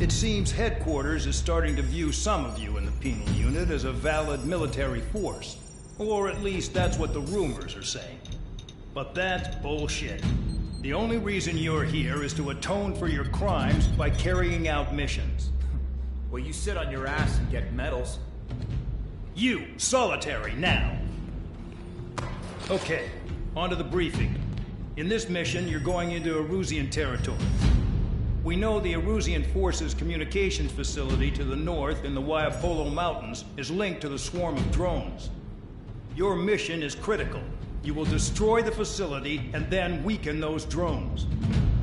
It seems headquarters is starting to view some of you in the penal unit as a valid military force. Or at least that's what the rumors are saying. But that's bullshit. The only reason you're here is to atone for your crimes by carrying out missions. Well, you sit on your ass and get medals. You, solitary, now. Okay, on to the briefing. In this mission, you're going into Erusian territory. We know the Erusian Forces communications facility to the north in the Waiapolo Mountains is linked to the swarm of drones. Your mission is critical. You will destroy the facility and then weaken those drones.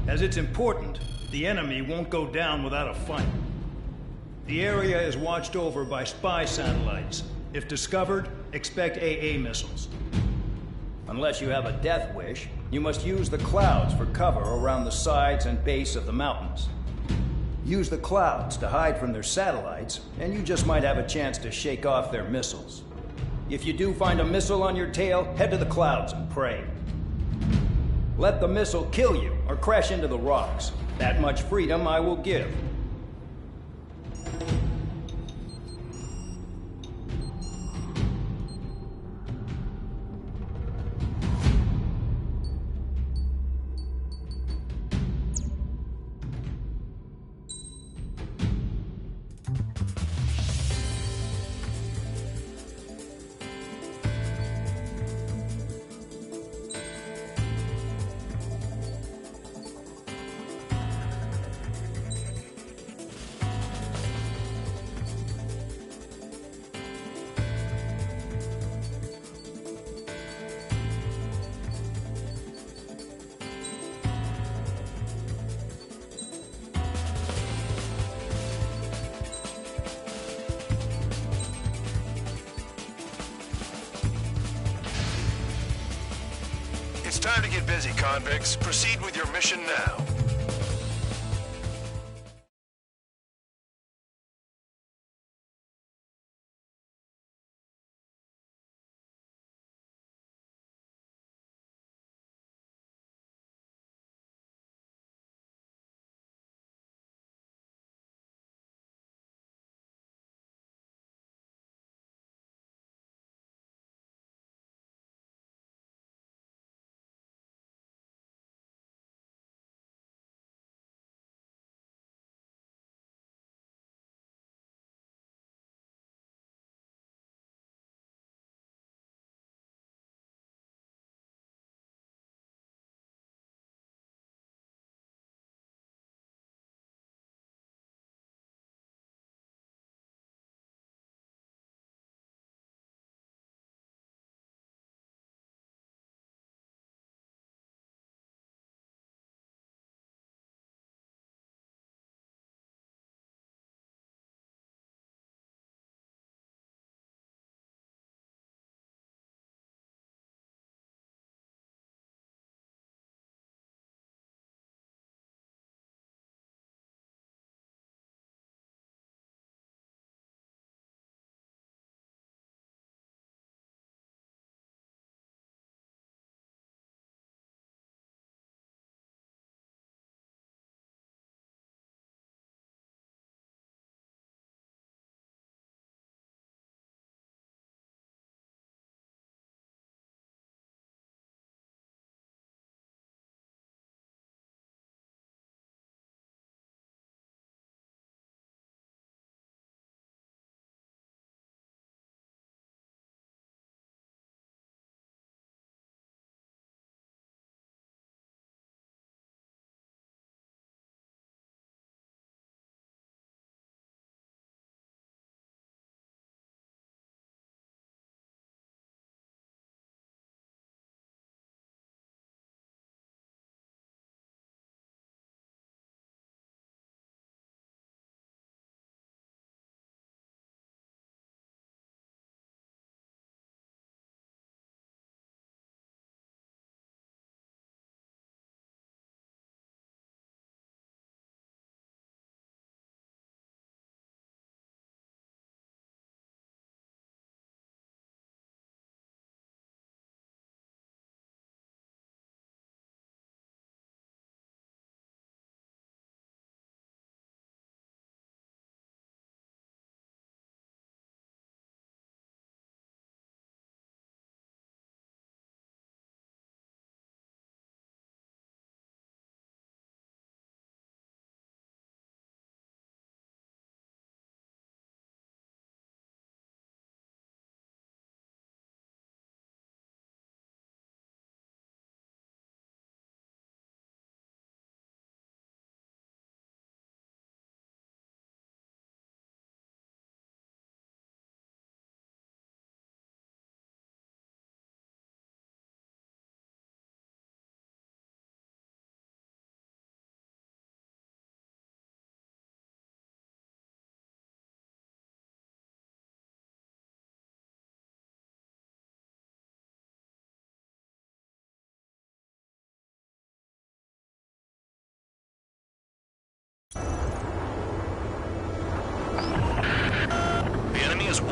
As it's important, the enemy won't go down without a fight. The area is watched over by spy satellites. If discovered, expect AA missiles. Unless you have a death wish, you must use the clouds for cover around the sides and base of the mountains. Use the clouds to hide from their satellites, and you just might have a chance to shake off their missiles. If you do find a missile on your tail, head to the clouds and pray. Let the missile kill you or crash into the rocks. That much freedom I will give. It's time to get busy, convicts. Proceed with your mission now.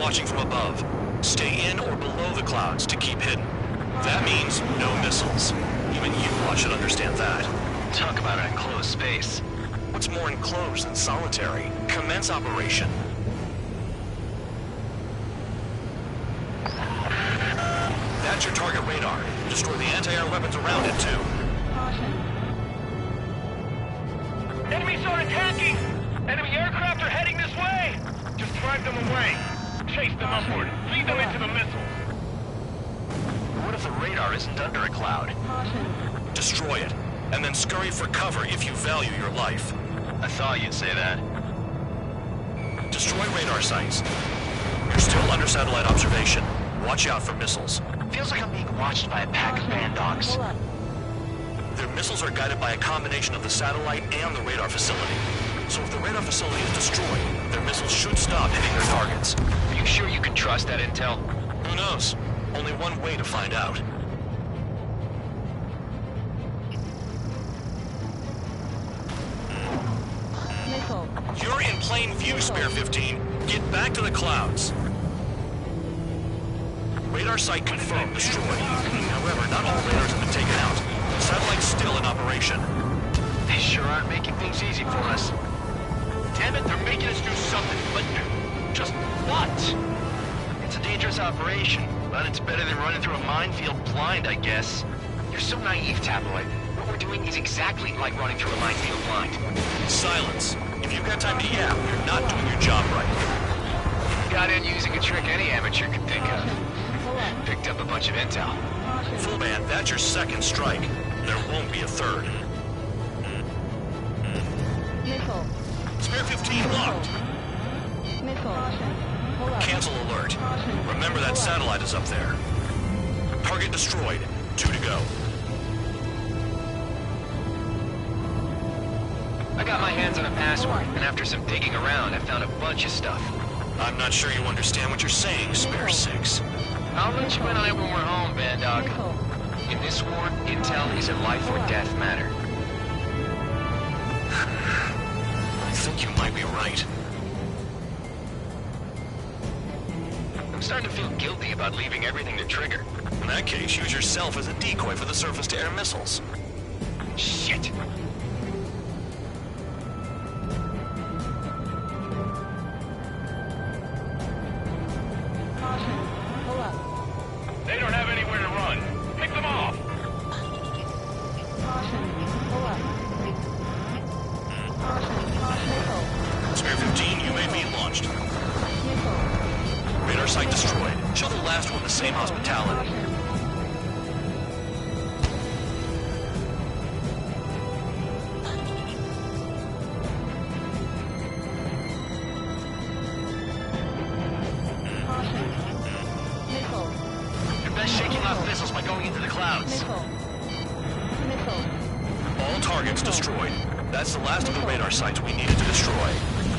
watching from above. Stay in or below the clouds to keep hidden. That means no missiles. Even you should understand that. Talk about an enclosed space. What's more enclosed than solitary? Commence operation. That's your target radar. Destroy the anti-air weapons around it, too. Enemies are attacking! Enemy aircraft are heading this way! Just drive them away. Chase them upward. Lead them into the missiles. What if the radar isn't under a cloud? Destroy it, and then scurry for cover if you value your life. I thought you'd say that. Destroy radar sites. You're still under satellite observation. Watch out for missiles. Feels like I'm being watched by a pack of band dogs. Their missiles are guided by a combination of the satellite and the radar facility. So if the radar facility is destroyed, their missiles should stop hitting their targets. Are you sure you can trust that intel? Who knows? Only one way to find out. You're in plain view, Spare 15. Get back to the clouds. Radar site confirmed destroyed. However, not all radars have been taken out. The satellite's still in operation. They sure aren't making things easy for us. Damn it, they're making us do something, but just what? It's a dangerous operation, but it's better than running through a minefield blind, I guess. You're so naive, Tabloid. What we're doing is exactly like running through a minefield blind. Silence. If you've got time to yap, you're not doing your job right. Got in using a trick any amateur could think of. Picked up a bunch of intel. Full band, that's your second strike. There won't be a third. Missile. Spare 15 locked. Missile. Cancel alert. Remember that satellite is up there. Target destroyed. 2 to go. I got my hands on a password, and after some digging around, I found a bunch of stuff. I'm not sure you understand what you're saying, Spare 6. I'll let you in on it when we're home, Band Dog. In this war, intel is a life or death matter. I think you might be right. I'm starting to feel guilty about leaving everything to Trigger. In that case, use yourself as a decoy for the surface-to-air missiles. Shit! They don't have anywhere to run. Pick them off! Spare 15, UAV launched. Radar site destroyed. Show the last one the same hospitality. You're best shaking off missiles by going into the clouds. All targets destroyed. That's the last of the radar sites we needed to destroy.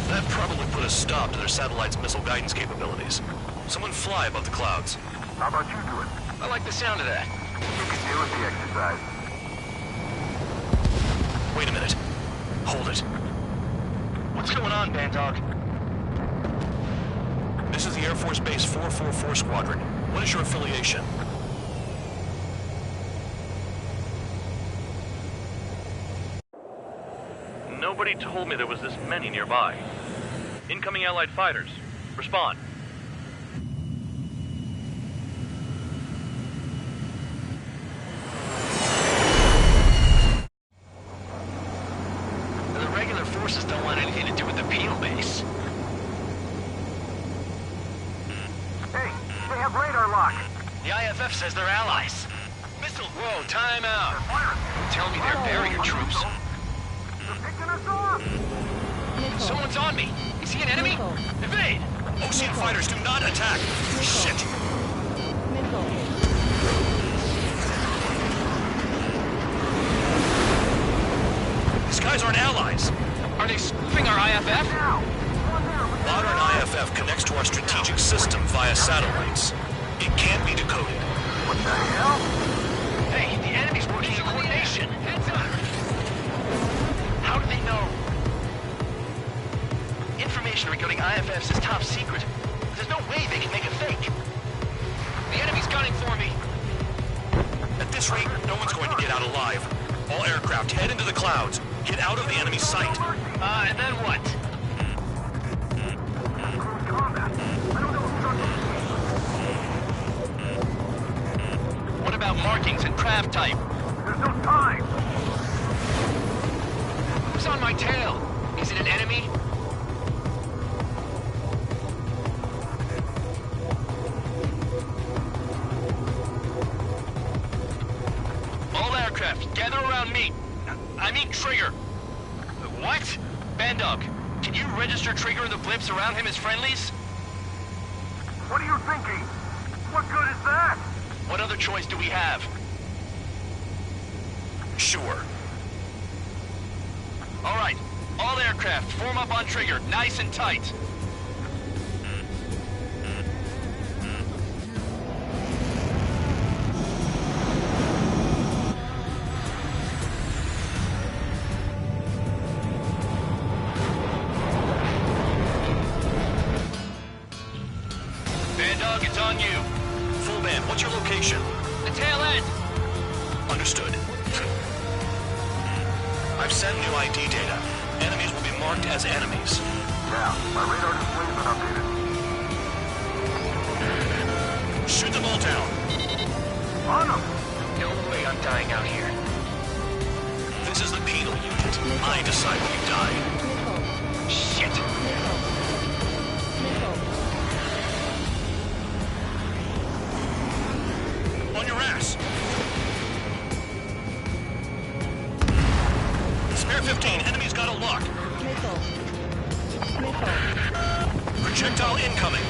That probably put a stop to their satellite's missile guidance capabilities. Someone fly above the clouds. How about you do it? I like the sound of that. You can deal with the exercise. Wait a minute. Hold it. What's going on, Band Dog? This is the Air Force Base 444 Squadron. What is your affiliation? Nobody told me there was this many nearby. Incoming Allied fighters. Respond. The regular forces don't want anything to do with the penal base. Hey, they have radar lock. The IFF says they're allies. Missile! Whoa, time out! Firing. Tell me they're barrier troops. They're picking us off. Someone's on me! Is he an enemy? Evade! Ocean fighters do not attack! Shit! These guys aren't allies! Are they spoofing our IFF? Modern IFF connects to our strategic system via satellites. It can't be decoded. What the hell? Hey, the enemy's working in coordination! Heads up! How do they know? Information regarding IFFs is top secret. There's no way they can make a fake. The enemy's gunning for me. At this rate, no one's going to get out alive. All aircraft, head into the clouds. Get out of the enemy's sight. And then what? What about markings and craft type? There's no time. Who's on my tail? Is it an enemy? All aircraft, gather around me. I mean Trigger. What? Bandog, can you register Trigger and the blips around him as friendlies? What are you thinking? What good is that? What other choice do we have? Sure. All right, all aircraft, form up on Trigger, nice and tight. Bandog, it's on you. Full band, what's your location? The tail end. Understood. I've sent new ID data. Enemies will be marked as enemies. Yeah, my radar display's been updated. Shoot them all down. On them! No way I'm dying out here. This is the penal unit. I decide when you die. Shit. On your ass. Spare 15, enemy's got a lock. Projectile incoming.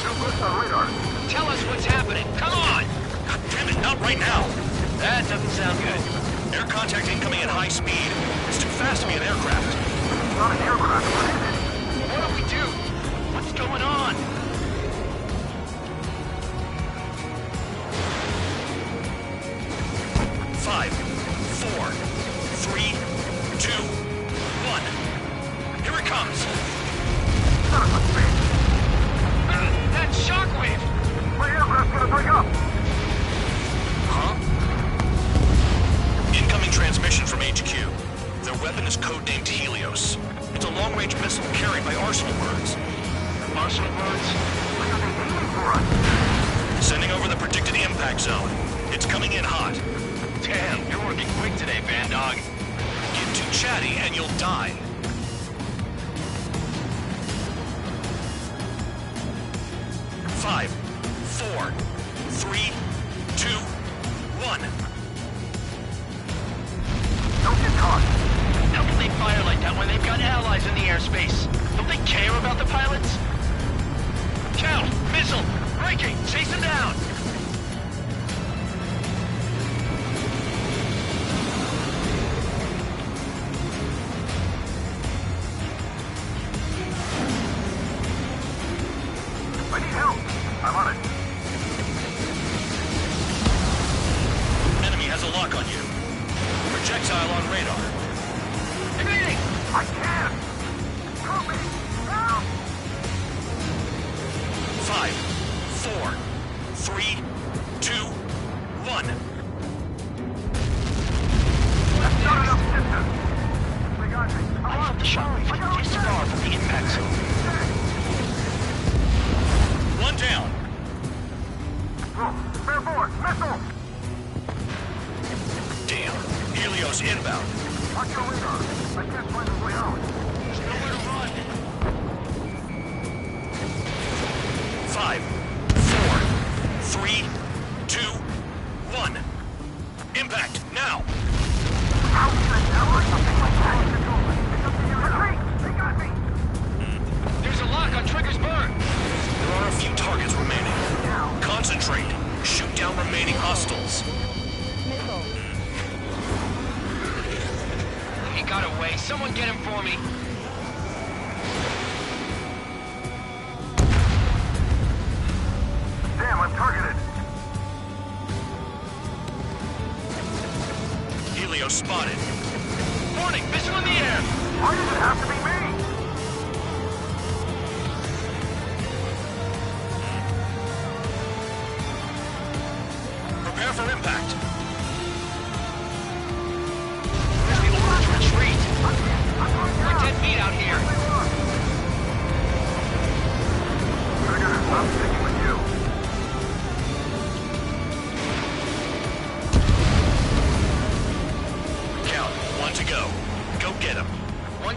Two blips on radar. Tell us what's happening. Come on! God damn it, not right now. That doesn't sound good. Air contact incoming at high speed. It's too fast to be an aircraft. It's not an aircraft. What is it? What do we do? What's going on? Five, four, three, two, one. Here it comes. Son of a bitch! That shockwave! My aircraft's gonna break up! Huh? Incoming transmission from HQ. Their weapon is codenamed Helios. It's a long-range missile carried by arsenal birds. Arsenal birds? Why are they aiming for us? Sending over the predicted impact zone. It's coming in hot. Damn, you're working quick today, Bandog. Get too chatty and you'll die. Five, four, three, two, one. Don't get caught! How can they fire like that when they've got allies in the airspace? Don't they care about the pilots? Count! Missile! Breaking! Chase them down! I need help! I'm on it. Enemy has a lock on you. Projectile on radar. Igniting! I can't! Help me! Help! Five, four, three, two, one. That's not enough distance! They got me. I thought the shockwave I got was too far from the impact zone. One down. Oh, spare force! Missile! Damn. Helios inbound. Watch your radar. I can't find a way out. There's nowhere to run. Five, four, three, two, one. Impact now. How can I tell something like that? It's up to you. Retreat! They got me! There's a lock on Trigger's bird. There are a few targets remaining. Concentrate. Shoot down remaining hostiles. He got away. Someone get him for me. Damn, I'm targeted. Helios spotted. Warning! Missile in the air! Why does it have to be me?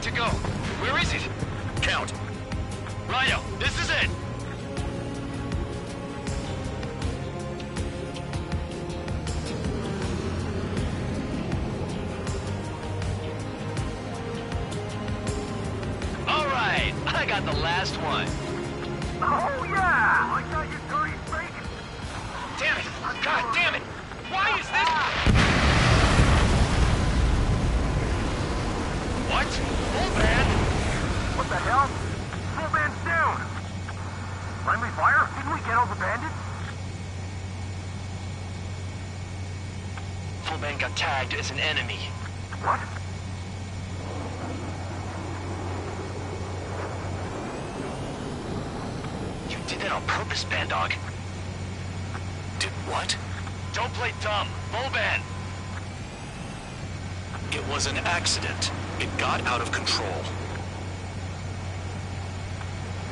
to go. Where is it? Count. Rhino, this is it! All right, I got the last one. Oh, yeah! I got your dirty bacon! Damn it! God damn it! Why is this? What? Full band? What the hell? Full band's down! Friendly fire? Didn't we get all the bandits? Full band got tagged as an enemy. What? You did that on purpose, Bandog. Did what? Don't play dumb. Full band. It was an accident. It got out of control.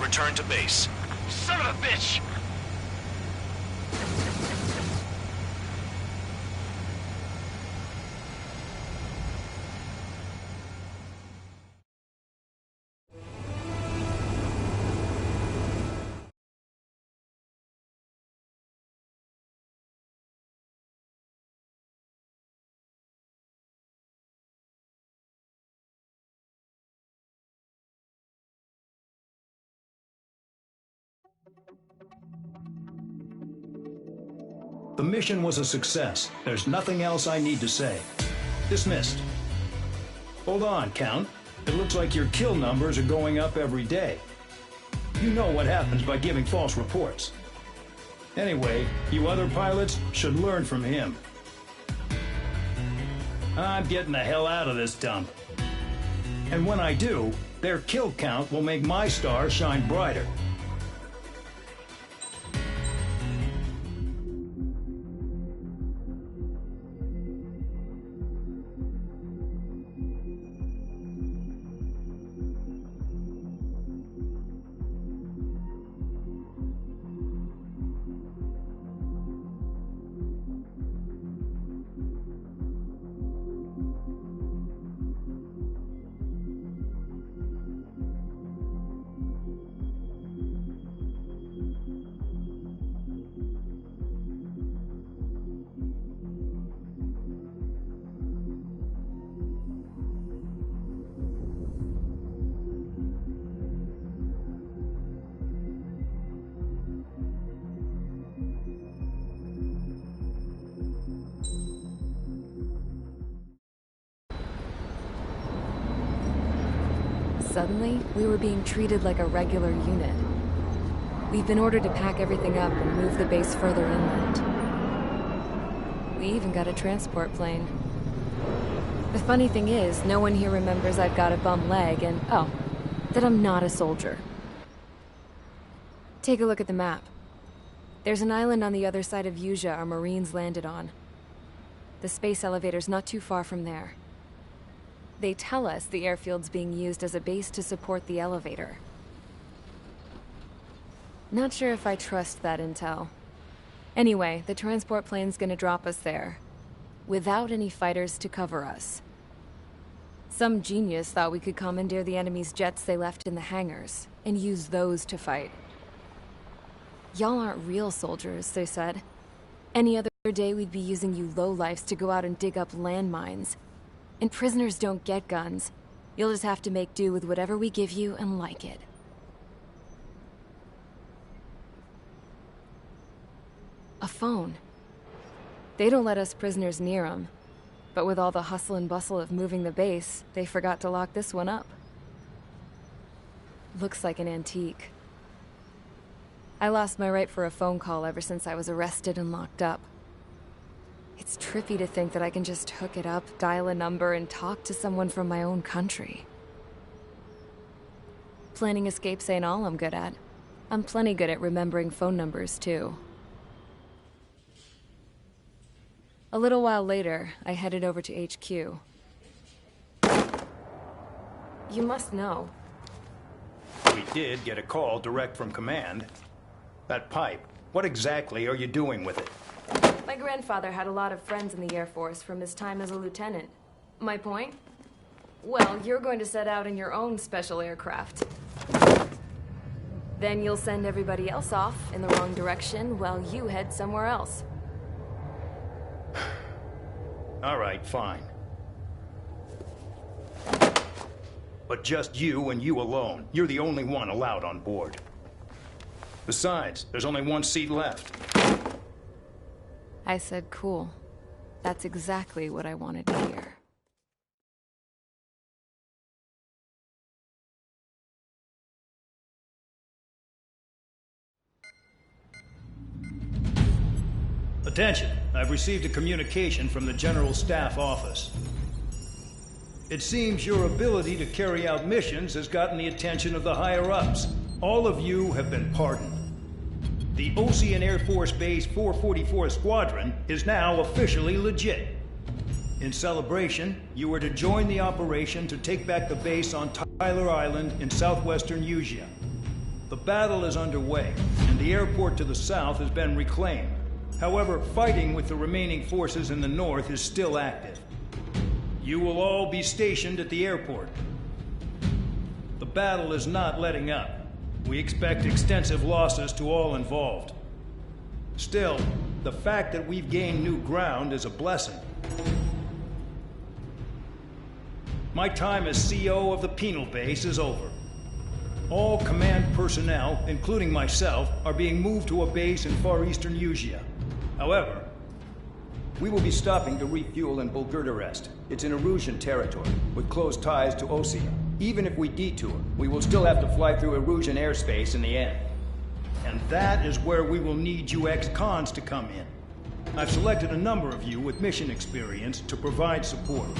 Return to base. Son of a bitch! The mission was a success. There's nothing else I need to say. Dismissed. Hold on, Count. It looks like your kill numbers are going up every day. You know what happens by giving false reports. Anyway, you other pilots should learn from him. I'm getting the hell out of this dump. And when I do, their kill count will make my star shine brighter. Suddenly, we were being treated like a regular unit. We've been ordered to pack everything up and move the base further inland. We even got a transport plane. The funny thing is, no one here remembers I've got a bum leg and, oh, that I'm not a soldier. Take a look at the map. There's an island on the other side of Yuja our Marines landed on. The space elevator's not too far from there. They tell us the airfield's being used as a base to support the elevator. Not sure if I trust that intel. Anyway, the transport plane's gonna drop us there, without any fighters to cover us. Some genius thought we could commandeer the enemy's jets they left in the hangars, and use those to fight. Y'all aren't real soldiers, they said. Any other day we'd be using you lowlifes to go out and dig up landmines. And prisoners don't get guns. You'll just have to make do with whatever we give you and like it. A phone. They don't let us prisoners near them. But with all the hustle and bustle of moving the base, they forgot to lock this one up. Looks like an antique. I lost my right for a phone call ever since I was arrested and locked up. It's trippy to think that I can just hook it up, dial a number, and talk to someone from my own country. Planning escapes ain't all I'm good at. I'm plenty good at remembering phone numbers, too. A little while later, I headed over to HQ. You must know. We did get a call direct from command. That pipe, what exactly are you doing with it? My grandfather had a lot of friends in the Air Force from his time as a lieutenant. My point? Well, you're going to set out in your own special aircraft. Then you'll send everybody else off in the wrong direction while you head somewhere else. All right, fine. But just you and you alone. You're the only one allowed on board. Besides, there's only one seat left. I said cool. That's exactly what I wanted to hear. Attention, I've received a communication from the General Staff Office. It seems your ability to carry out missions has gotten the attention of the higher-ups. All of you have been pardoned. The Ocean Air Force Base 444 Squadron is now officially legit. In celebration, you are to join the operation to take back the base on Tyler Island in southwestern Usea. The battle is underway, and the airport to the south has been reclaimed. However, fighting with the remaining forces in the north is still active. You will all be stationed at the airport. The battle is not letting up. We expect extensive losses to all involved. Still, the fact that we've gained new ground is a blessing. My time as CO of the penal base is over. All command personnel, including myself, are being moved to a base in far eastern Usea. However, we will be stopping to refuel in Bulgurdarest. It's in Erusian territory, with close ties to Osea. Even if we detour, we will still have to fly through Erusian airspace in the end. And that is where we will need you ex-cons to come in. I've selected a number of you with mission experience to provide support.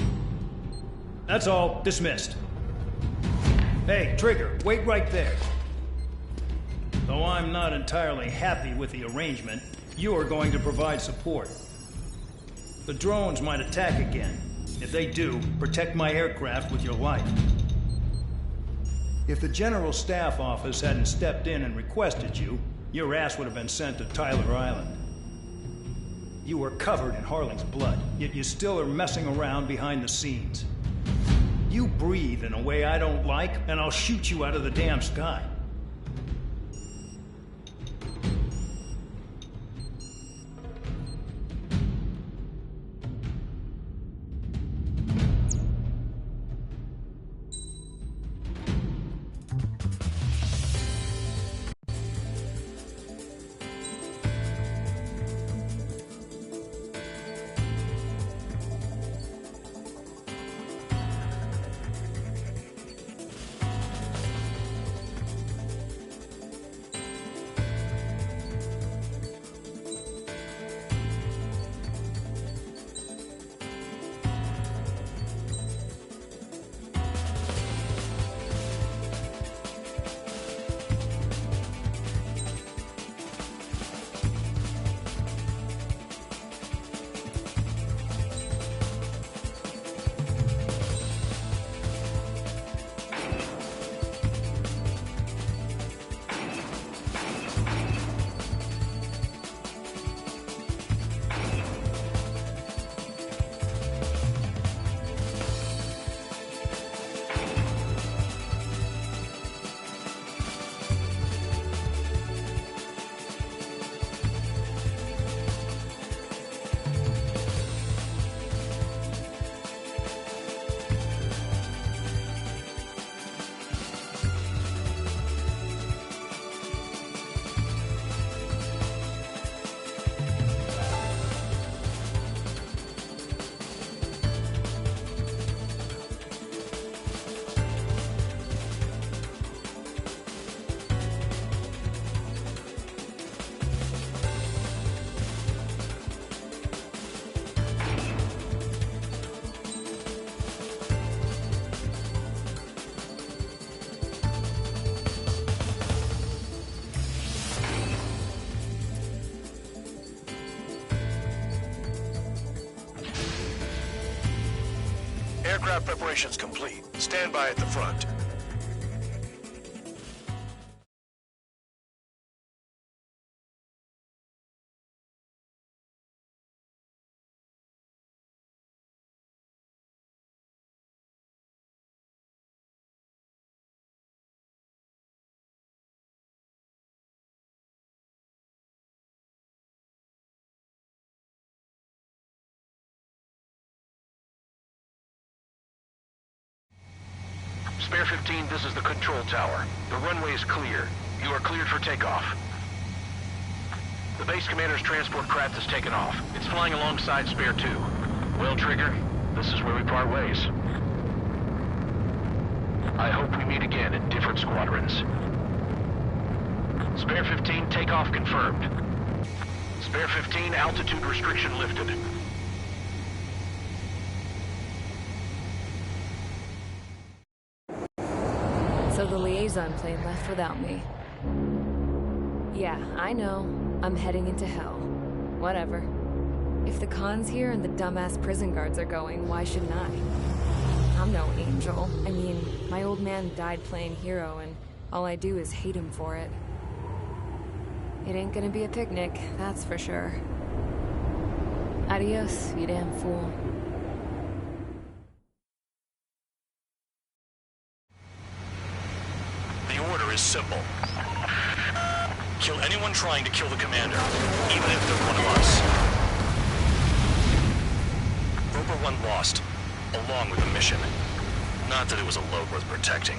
That's all. Dismissed. Hey, Trigger, wait right there. Though I'm not entirely happy with the arrangement, you are going to provide support. The drones might attack again. If they do, protect my aircraft with your life. If the General Staff Office hadn't stepped in and requested you, your ass would have been sent to Tyler Island. You were covered in Harling's blood, yet you still are messing around behind the scenes. You breathe in a way I don't like, and I'll shoot you out of the damn sky. Aircraft preparations complete. Stand by at the front. Spare 15, this is the control tower. The runway is clear. You are cleared for takeoff. The base commander's transport craft has taken off. It's flying alongside Spare 2. Well, Trigger, this is where we part ways. I hope we meet again in different squadrons. Spare 15, takeoff confirmed. Spare 15, altitude restriction lifted. So the liaison plane left without me. Yeah, I know. I'm heading into hell. Whatever. If the Khan's here and the dumbass prison guards are going, why shouldn't I? I'm no angel. I mean, my old man died playing hero, and all I do is hate him for it. It ain't gonna be a picnic, that's for sure. Adios, you damn fool. The order is simple. Kill anyone trying to kill the commander, even if they're one of us. Roper 1 lost, along with the mission. Not that it was a load worth protecting.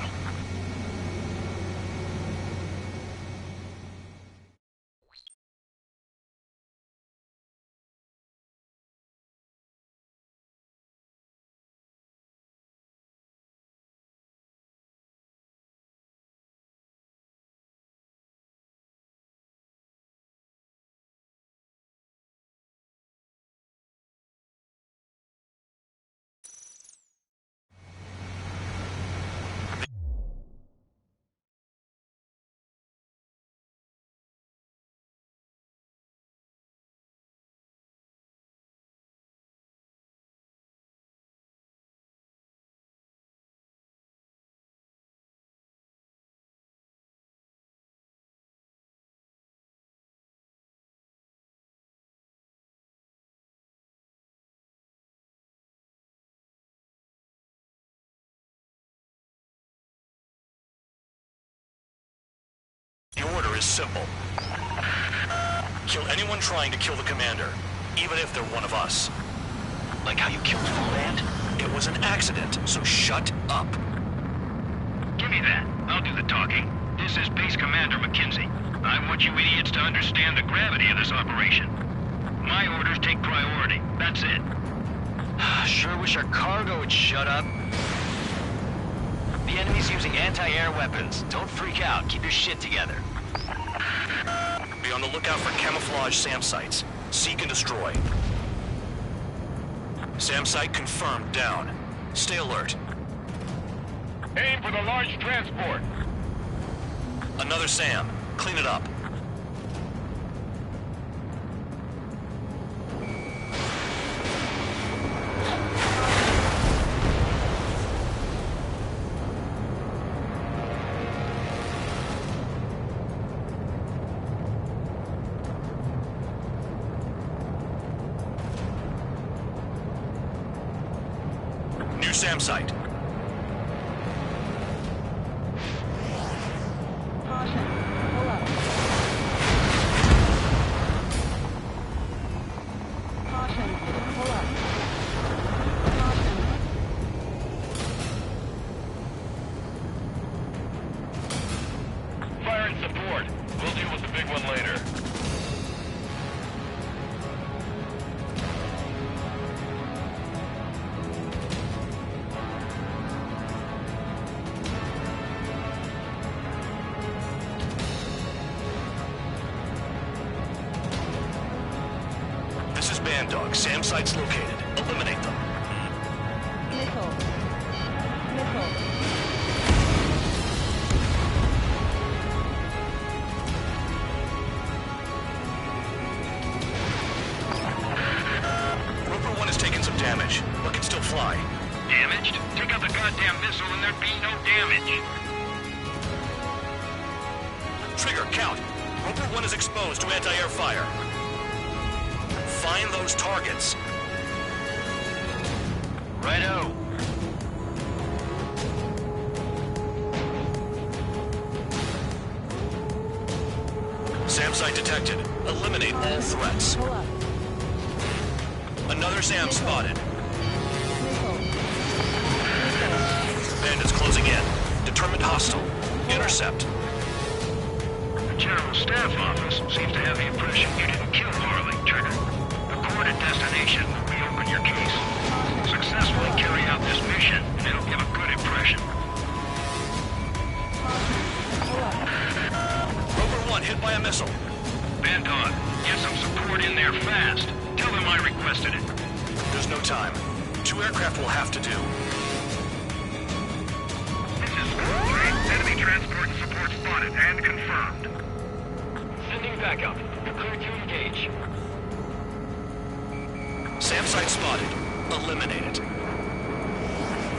The order is simple. Kill anyone trying to kill the commander, even if they're one of us. Like how you killed Full Band? It was an accident, so shut up. Give me that. I'll do the talking. This is Base Commander McKenzie. I want you idiots to understand the gravity of this operation. My orders take priority. That's it. Sure wish our cargo would shut up. The enemy's using anti-air weapons. Don't freak out. Keep your shit together. Be on the lookout for camouflage SAM sites. Seek and destroy. SAM site confirmed down. Stay alert. Aim for the large transport. Another SAM. Clean it up. New SAM site. Fire and support. We'll deal with the big one later. This is Band Dog. SAM site's located. Eliminate them. Roper 1 has taken some damage, but can still fly. Damaged? Take out the goddamn missile and there'd be no damage. Trigger, count. Roper 1 is exposed to anti-air fire. Find those targets. Righto. SAM site detected. Eliminate all threats. Another SAM spotted. Bandits closing in. Determined hostile. Intercept. The General Staff Office seems to have the impression you didn't kill Harley, Trigger. Report at destination will reopen your case. Successfully carry out this mission, and it'll give a good impression. Rover 1 hit by a missile. Bandog, get some support in there fast. Tell them I requested it. There's no time. 2 aircraft will have to do. This is enemy transport and support spotted and confirmed. Sending backup. You're clear to engage. SAM site spotted. Eliminate it.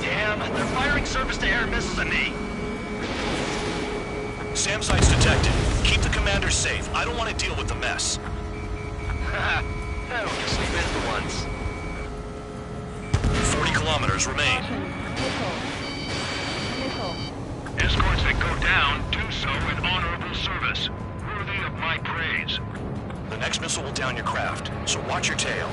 Damn, they're firing surface-to-air missiles at me. SAM site's detected. Keep the commander safe. I don't want to deal with the mess. Haha, that'll just leave in the ones. 40 kilometers remain. Escorts that go down do so in honorable service, worthy of my praise. The next missile will down your craft, so watch your tail.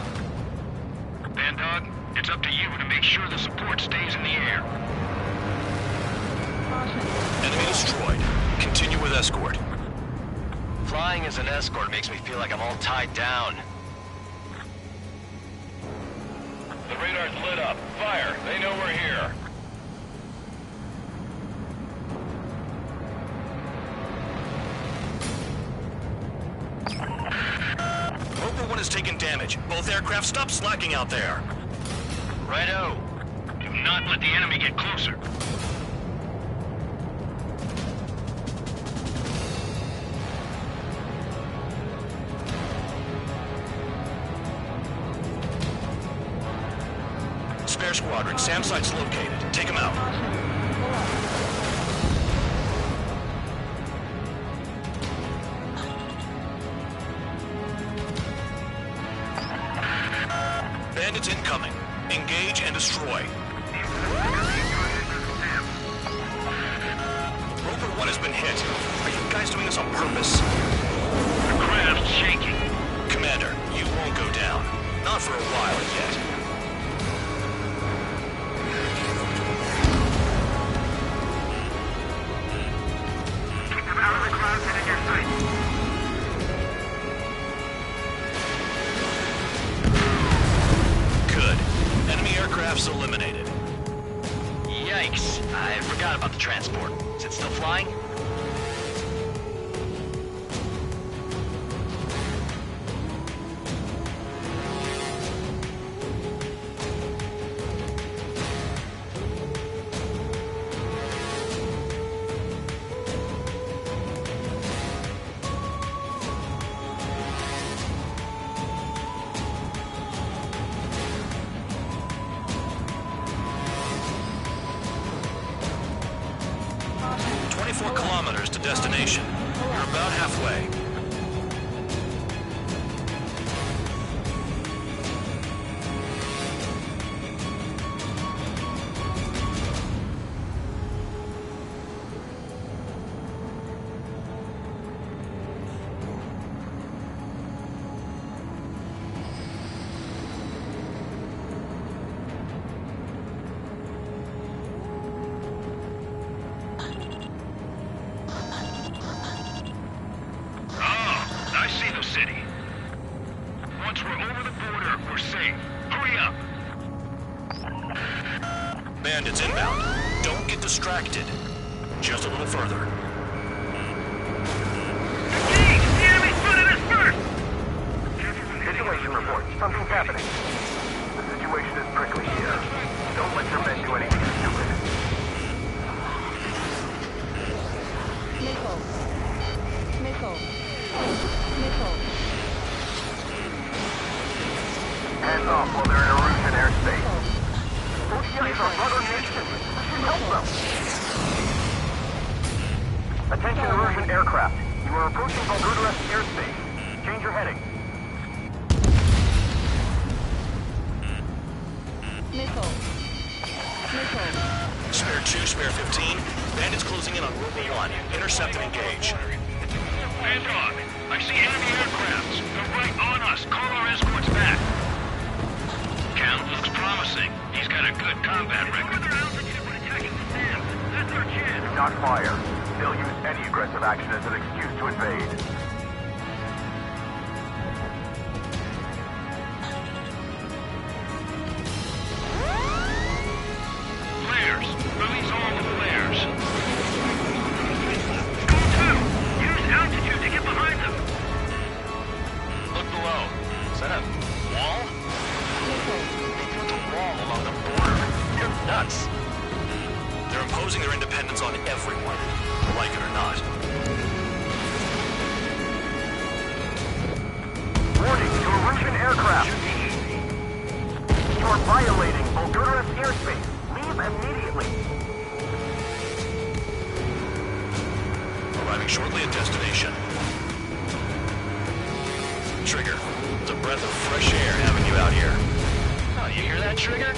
Bandog, it's up to you to make sure the support stays in the air. Enemy destroyed. Continue with escort. Flying as an escort makes me feel like I'm all tied down. The radar's lit up. Fire. They know we're here. Rover 1 has taken damage. Both aircraft stop slacking out there. Righto. Do not let the enemy get closer. Spare squadron. SAM site's located. Take them out. Bandits incoming. Engage and destroy. Rover 1 has been hit. Are you guys doing this on purpose? The craft's shaking. Commander, you won't go down. Not for a while yet. Keep them out of the clouds and in your sight. Good. Enemy aircraft's eliminated. Yikes. I forgot about the transport. Is it still flying? To destination. You're about halfway. City. Once we're over the border, we're safe. Hurry up! Bandits inbound. Don't get distracted. Just a little further. Engage! The enemy spotted us first! Situation report. Something's happening. The situation is prickly here. Don't let your men do anything stupid. Missile. Hands off while they're in Erusian airspace. Those guys are rudder nation. We should help them. Attention Erusian aircraft. You are approaching Valgudarest airspace. Change your heading. Missile. Spare 2, spare 15. Bandits closing in on Rover 1. Intercept and engage. Bandog, I see enemy aircrafts. They're right on us. Call our escorts back. Count looks promising. He's got a good combat record. That's our chance. not fire. They'll use any aggressive action as an excuse to invade. Flares! Release all the flares! Go 2! Use altitude to get behind them! Look below. Is that a wall? They built a wall along the border. You're nuts. They're imposing their independence on everyone, like it or not. Warning to Russian aircraft. You are violating Bulgaria's airspace. Leave immediately. Arriving shortly at destination. Trigger, it's a breath of fresh air having you out here. Oh, you hear that, Trigger?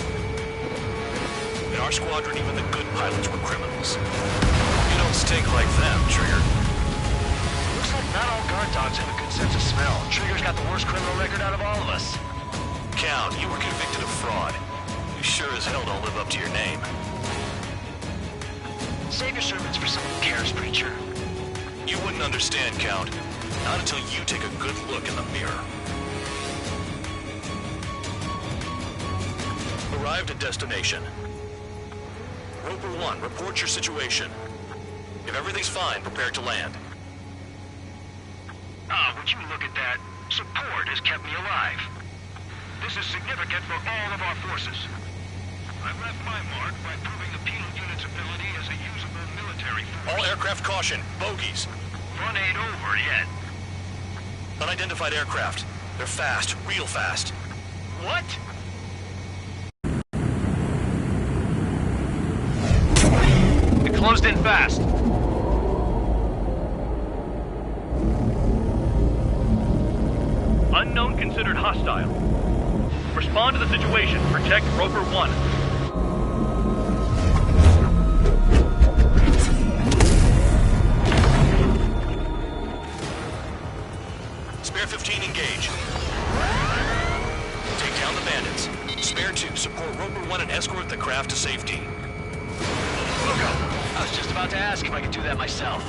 In our squadron, even the good pilots were criminals. You don't stink like them, Trigger. Looks like not all guard dogs have a good sense of smell. Trigger's got the worst criminal record out of all of us. Count, you were convicted of fraud. You sure as hell don't live up to your name. Save your sermons for someone who cares, preacher. You wouldn't understand, Count. Not until you take a good look in the mirror. Arrived at destination. Roper 1, report your situation. If everything's fine, prepare to land. Would you look at that? Support has kept me alive. This is significant for all of our forces. I left my mark by proving the penal unit's ability as a usable military force. All aircraft caution, bogies. Fun ain't over yet. Unidentified aircraft. They're fast, real fast. What? It closed in fast. Unknown considered hostile. Respond to the situation. Protect Roper 1. Spare 15, engage. Take down the bandits. Spare 2, support Roper 1 and escort the craft to safety. Look up. I was just about to ask if I could do that myself.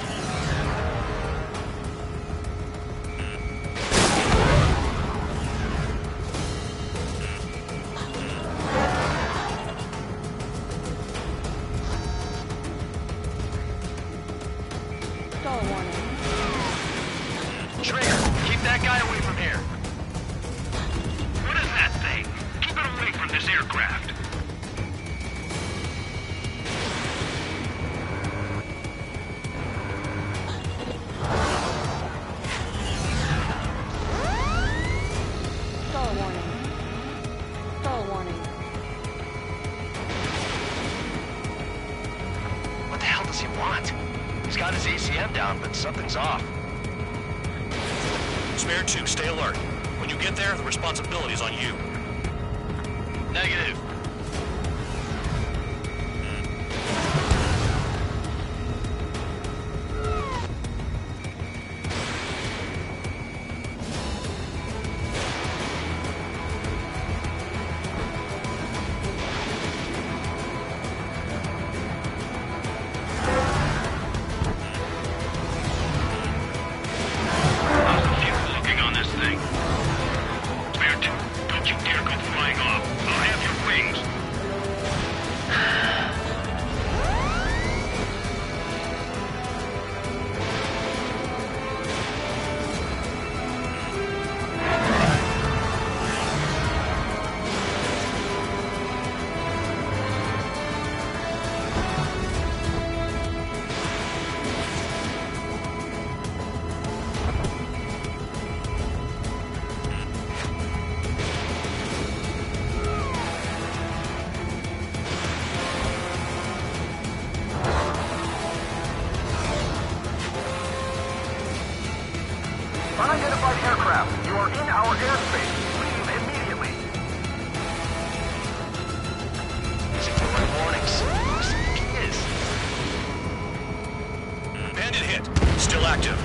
Trigger, keep that guy away from here. What is that thing? Keep it away from this aircraft. Stall warning. Stall warning. What the hell does he want? He's got his ACM down, but something's off. Spare 2, stay alert. When you get there, the responsibility is on you. Negative. How's the fuel looking on this thing? Spare 2, don't you dare go flying off. I'll have your wings. Unidentified aircraft, you are in our airspace. Leave immediately. Listen for my warnings. Who does he think he is? Bandit hit. Still active.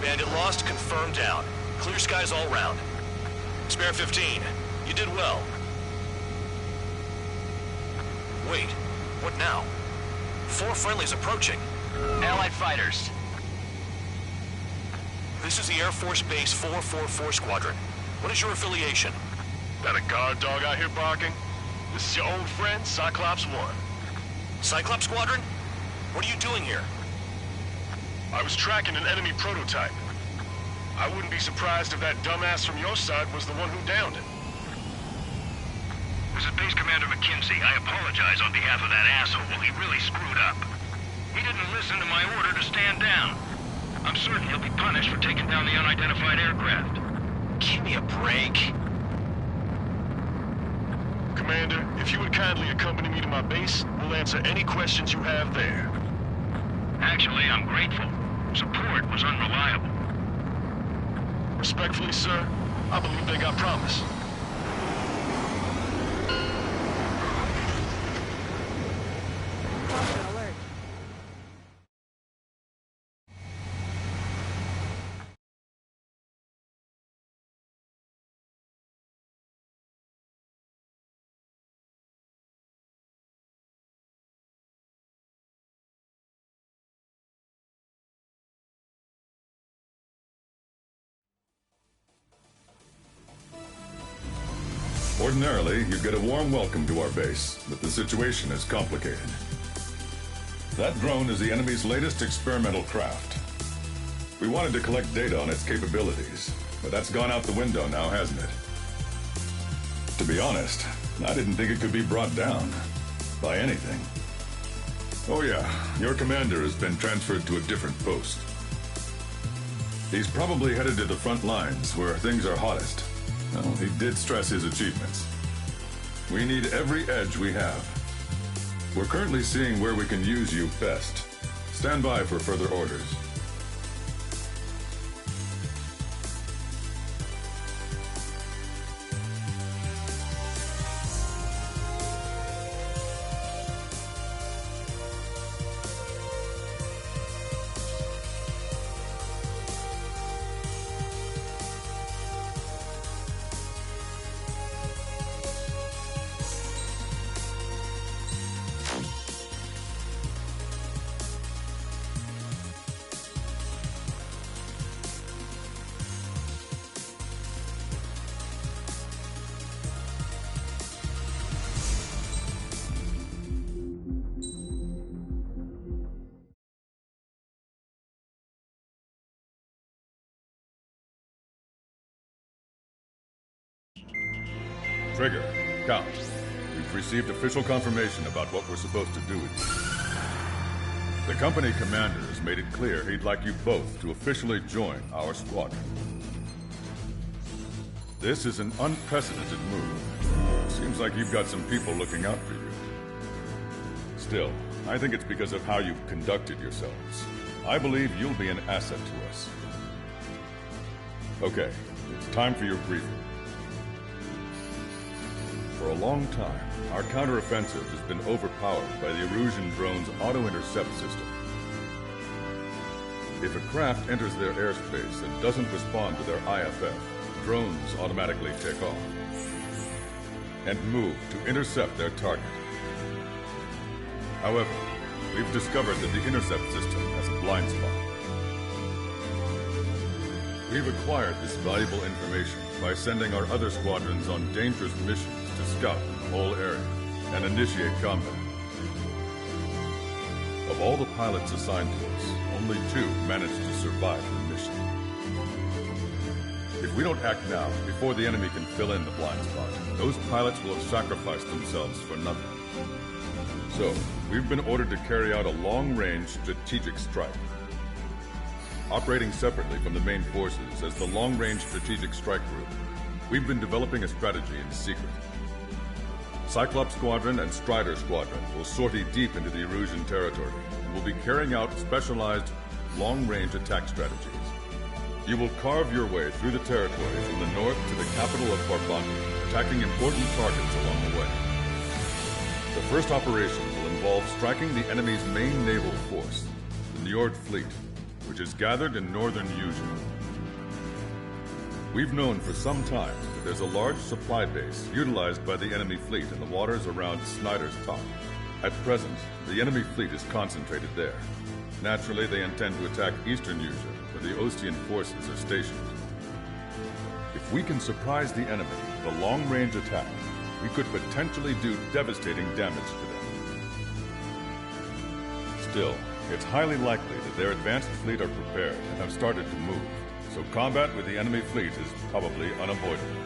Bandit lost, confirmed down. Clear skies all round. Spare 15. You did well. Wait, what now? 4 friendlies approaching. Allied fighters. This is the Air Force Base 444 Squadron. What is your affiliation? Got a guard dog out here barking? This is your old friend, Cyclops 1. Cyclops Squadron? What are you doing here? I was tracking an enemy prototype. I wouldn't be surprised if that dumbass from your side was the one who downed it. This is Base Commander McKinsey. I apologize on behalf of that asshole. He really screwed up. He didn't listen to my order to stand down. I'm certain he'll be punished for taking down the unidentified aircraft. Give me a break. Commander, if you would kindly accompany me to my base, we'll answer any questions you have there. Actually, I'm grateful. Support was unreliable. Respectfully, sir, I believe they got promise. Alert. Ordinarily, you'd get a warm welcome to our base, but the situation is complicated. That drone is the enemy's latest experimental craft. We wanted to collect data on its capabilities, but that's gone out the window now, hasn't it? To be honest, I didn't think it could be brought down by anything. Oh yeah, your commander has been transferred to a different post. He's probably headed to the front lines, where things are hottest. Well, he did stress his achievements. We need every edge we have. We're currently seeing where we can use you best. Stand by for further orders. Trigger, Count. We've received official confirmation about what we're supposed to do with you. The company commander has made it clear he'd like you both to officially join our squadron. This is an unprecedented move. Seems like you've got some people looking out for you. Still, I think it's because of how you've conducted yourselves. I believe you'll be an asset to us. Okay, it's time for your briefing. For a long time, our counteroffensive has been overpowered by the Erusian drone's auto-intercept system. If a craft enters their airspace and doesn't respond to their IFF, drones automatically take off and move to intercept their target. However, we've discovered that the intercept system has a blind spot. We've acquired this valuable information by sending our other squadrons on dangerous missions to scout the whole area and initiate combat. Of all the pilots assigned to us, only 2 managed to survive the mission. If we don't act now, before the enemy can fill in the blind spot, those pilots will have sacrificed themselves for nothing. So, we've been ordered to carry out a long-range strategic strike. Operating separately from the main forces as the Long-Range Strategic Strike Group, we've been developing a strategy in secret. Cyclops Squadron and Strider Squadron will sortie deep into the Erusian territory and will be carrying out specialized long-range attack strategies. You will carve your way through the territory from the north to the capital of Farbanti, attacking important targets along the way. The first operation will involve striking the enemy's main naval force, the Njord Fleet, which is gathered in northern Eugene. We've known for some time that there's a large supply base utilized by the enemy fleet in the waters around Snyder's Top. At present, the enemy fleet is concentrated there. Naturally, they intend to attack Eastern User, where the Ostian forces are stationed. If we can surprise the enemy with a long-range attack, we could potentially do devastating damage to them. Still, it's highly likely that their advanced fleet are prepared and have started to move, so combat with the enemy fleet is probably unavoidable.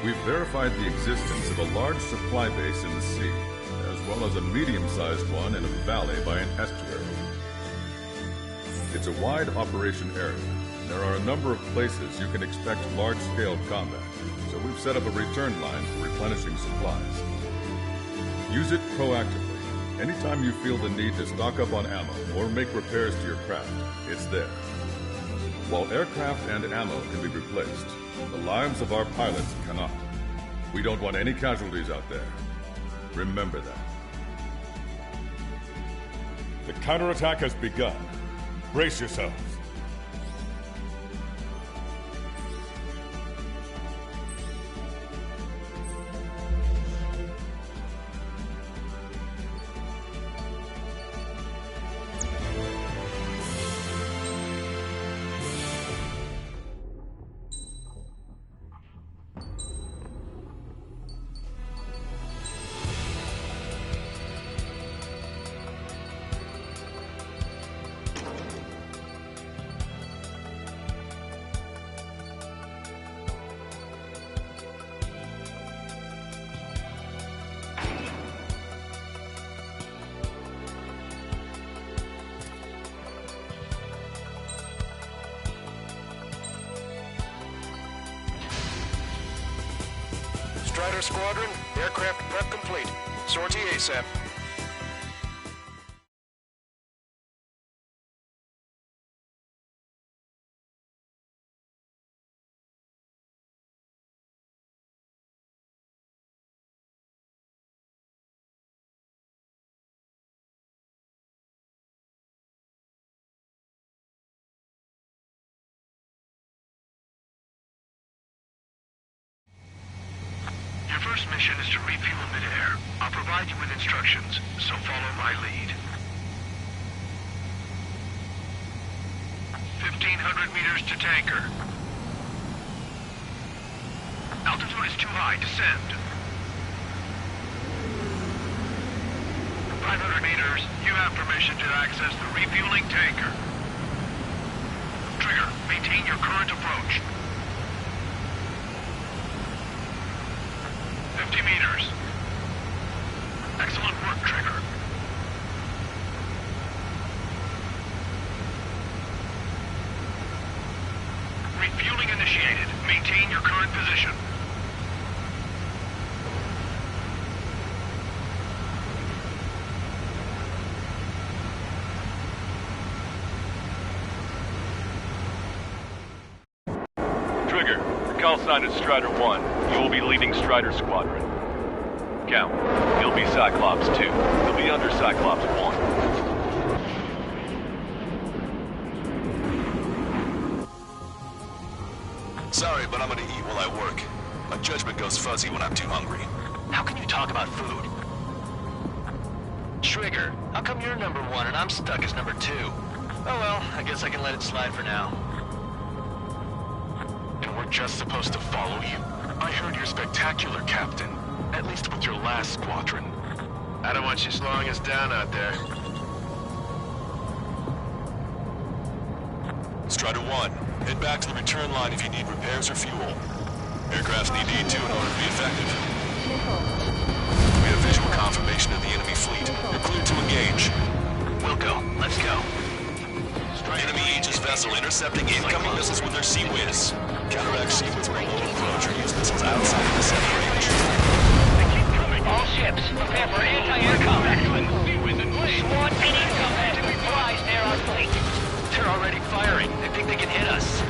We've verified the existence of a large supply base in the sea, as well as a medium-sized one in a valley by an estuary. It's a wide operation area. There are a number of places you can expect large-scale combat, so we've set up a return line for replenishing supplies. Use it proactively. Anytime you feel the need to stock up on ammo or make repairs to your craft, it's there. While aircraft and ammo can be replaced, the lives of our pilots cannot. We don't want any casualties out there. Remember that. The counterattack has begun. Brace yourselves. Strider Squadron, aircraft prep complete. Sortie ASAP. Your first mission is to refuel midair. I'll provide you with instructions, so follow my lead. 1,500 meters to tanker. Altitude is too high. Descend. 500 meters. You have permission to access the refueling tanker. Trigger, maintain your current approach. 50 meters. Excellent work, Trigger. Refueling initiated. Maintain your current position. Trigger, your call sign is Strider 1. You will be leading Strider Squadron. Count, you'll be Cyclops 2. You'll be under Cyclops 1. Sorry, but I'm gonna eat while I work. My judgment goes fuzzy when I'm too hungry. How can you talk about food? Trigger, how come you're number 1 and I'm stuck as number 2? Oh well, I guess I can let it slide for now. And we're just supposed to follow you? I heard you're spectacular, Captain. At least with your last squadron. I don't want you slowing us down out there. Strider 1, head back to the return line if you need repairs or fuel. Aircrafts need D2 in order to be effective. We have visual confirmation of the enemy fleet. You're cleared to engage. We'll go. Let's go. Enemy Aegis vessel intercepting incoming missiles with their Sea Whiz. Counteract Sea Whiz with low approach or use missiles outside of the set range. All ships, prepare for anti-air combat. SWAT and incoming replies near our fleet. They're already firing. They think they can hit us.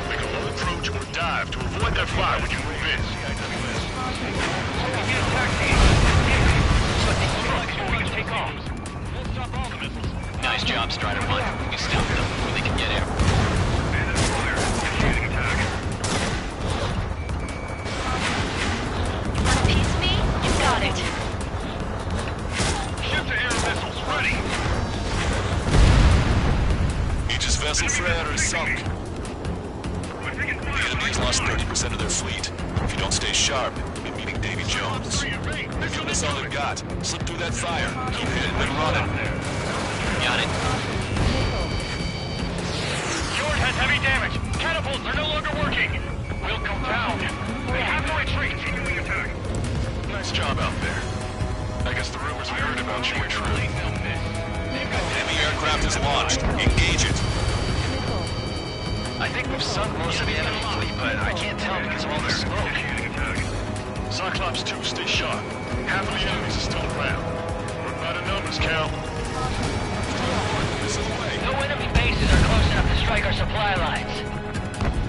Make a low approach or dive to avoid their fire when you move in. Take off. Nice job, Strider 1. You stopped them before they can get here. sunk. The enemy has lost 30% of their fleet. If you don't stay sharp, you'll be meeting Davy Jones. If that's all they've got, slip through that fire. Keep hitting and running. Got it. Fjord has heavy damage. Catapults are no longer working. We'll come down. They have to retreat. Nice job out there. I guess the rumors we heard about you were true. Enemy aircraft is launched. Engage it. I think we've sunk most of the enemy fleet, but I can't tell because of all the smoke. Cyclops 2, stay sharp. Half of the enemies are still around. We're out of numbers, Cal. No enemy bases are close enough to strike our supply lines.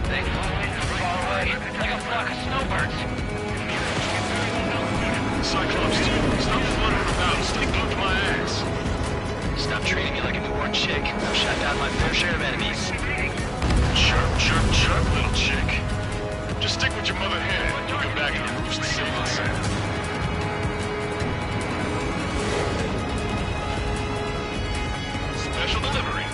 They fly far away, like a flock of snowbirds. Cyclops 2, stop fluttering about. Stay glued to my ass. Stop treating me like a newborn chick. I've shot down my fair share of enemies. Chirp, little chick. Just stick with your mother hen. You'll get back to the roost safe and sound. Special delivery.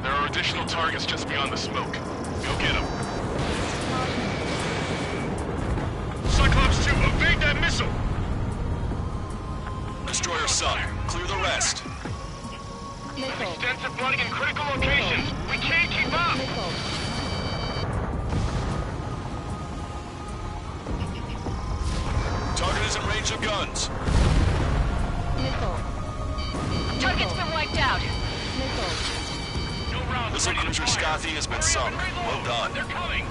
There are additional targets just beyond the smoke. Go get them. Cyclops 2, evade that missile! Destroyer sunk. Clear the rest. Extensive flooding in critical locations. We can't keep up. Target is in range of guns. Target's been wiped out. Missile cruiser Scothy has been sunk. Well done. They're coming.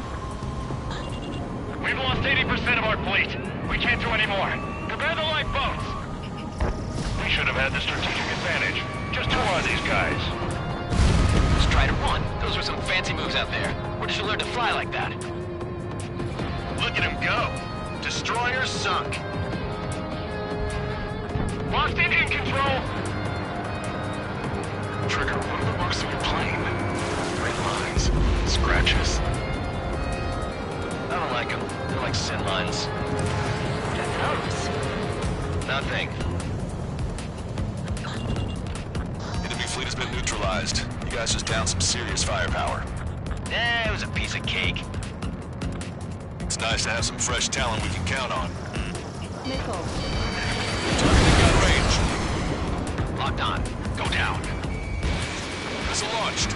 We've lost 80% of our fleet. We can't do any more. Prepare the lifeboats. We should have had the strategic advantage. Just who are these guys? Strider 1. Those were some fancy moves out there. Where did you learn to fly like that? Look at him go. Destroyer sunk. Lost engine control. Trigger, what are the marks of your plane? Red lines. Scratches. I don't like them. They're like sin lines. Nothing. Enemy fleet has been neutralized. You guys just downed some serious firepower. It was a piece of cake. It's nice to have some fresh talent we can count on. Missile. Targeting gun range. Locked on. Go down. Missile launched.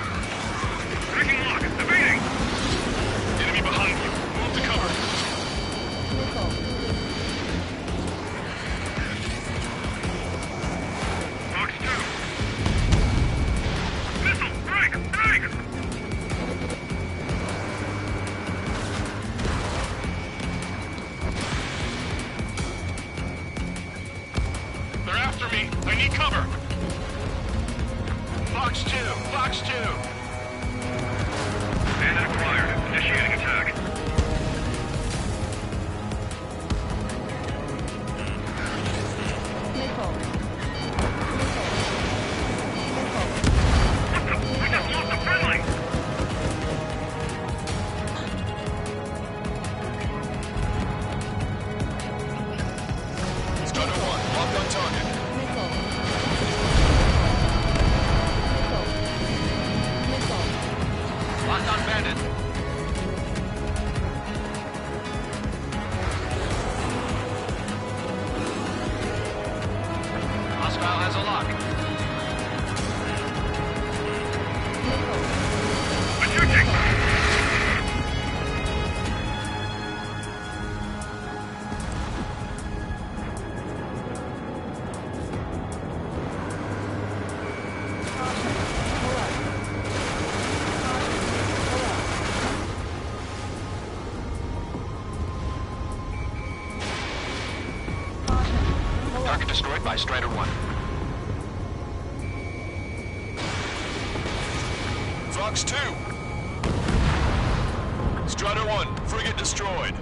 Breaking lock. Evading. Enemy behind you. Move to cover. Box 2. Missile. Break. They're after me. I need cover. Box 2. Box 2. Bandit acquired. Initiating attack. We just lost a friendly. Strider 1, locked on target. Locked on bandit. Hostile has a lock. Target destroyed by Strider 1. Fox 2. Strider 1, frigate destroyed.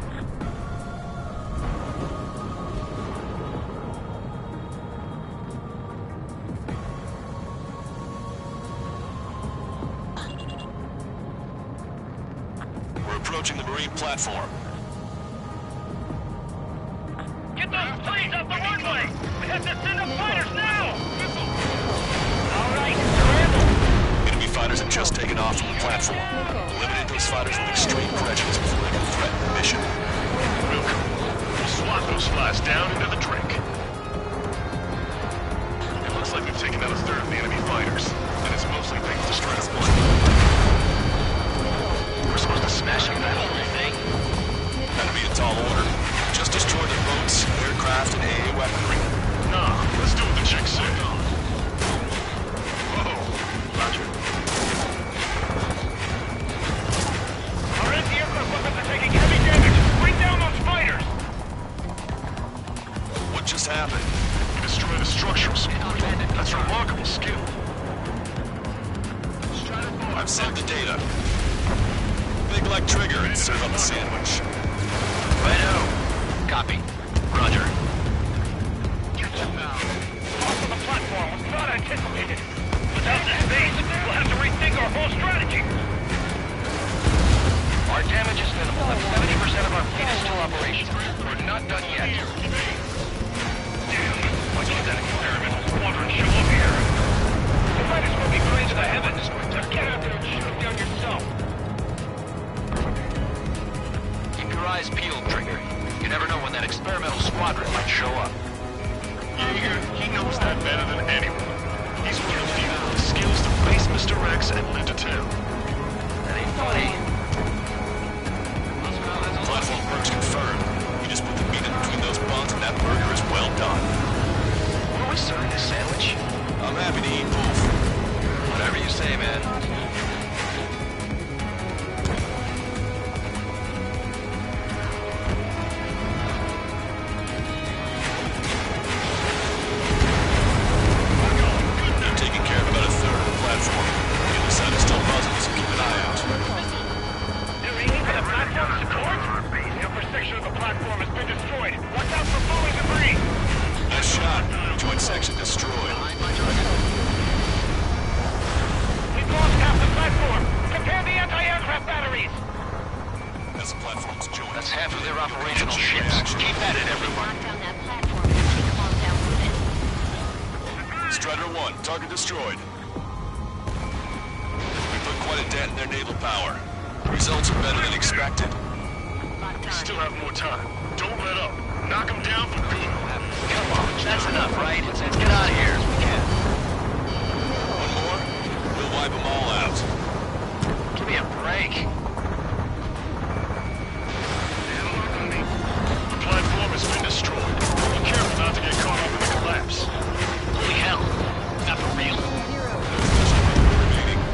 We're approaching the marine platform. Get those planes off the runway. We have to send up fighters now. fighters have just taken off from the platform. Eliminate those fighters with extreme prejudice before they can threaten the mission. Real cool. We'll swat those flies down into the drink. It looks like we've taken out a third of the enemy fighters, and it's mostly thanks to Strider 1. We're supposed to smash up that whole thing? That'd be a tall order. Just destroy the boats, aircraft, and AA weaponry. Nah, let's do what the chick said. Whoa, Roger. Our anti-aircraft weapons are taking heavy damage. Bring down those fighters! What just happened? We destroyed a structural support. That's remarkable skill. I've sent the data. Big like Trigger and serve up a sandwich. Righto. Copy. Roger. Off of the platform was not anticipated. Without this base, we'll have to rethink our whole strategy. Our damage is minimal, and 70% of our fleet is still operational. We're not done yet. Damn, why can't that experimental squadron show up here? The fight is smoking clean to the heavens. Just get out there and shoot them down yourself. Keep your eyes peeled, Trigger. You never know when that experimental squadron might show up. Jaeger, he knows that better than anyone. He's one of the few with the skills to face Mr. Rex and live to tell. That ain't funny. Platform perks confirmed. You just put the meat in between those buns and that burger is well done. Were we serving this sandwich? I'm happy to eat both. Whatever you say, man. Section destroyed. We've lost half the platform. Prepare the anti-aircraft batteries. As the platforms join, That's half of their operational ships. Keep at it, everyone. Lock down that platform and take them all down with it. Strider 1, target destroyed. We put quite a dent in their naval power. The results are better than expected. We still have more time. Don't let up. Knock them down for good. Come on, that's enough, right? Let's get out of here as we can. One more, we'll wipe them all out. Give me a break. The platform has been destroyed. Be careful not to get caught up in the collapse. Holy hell. Not for real.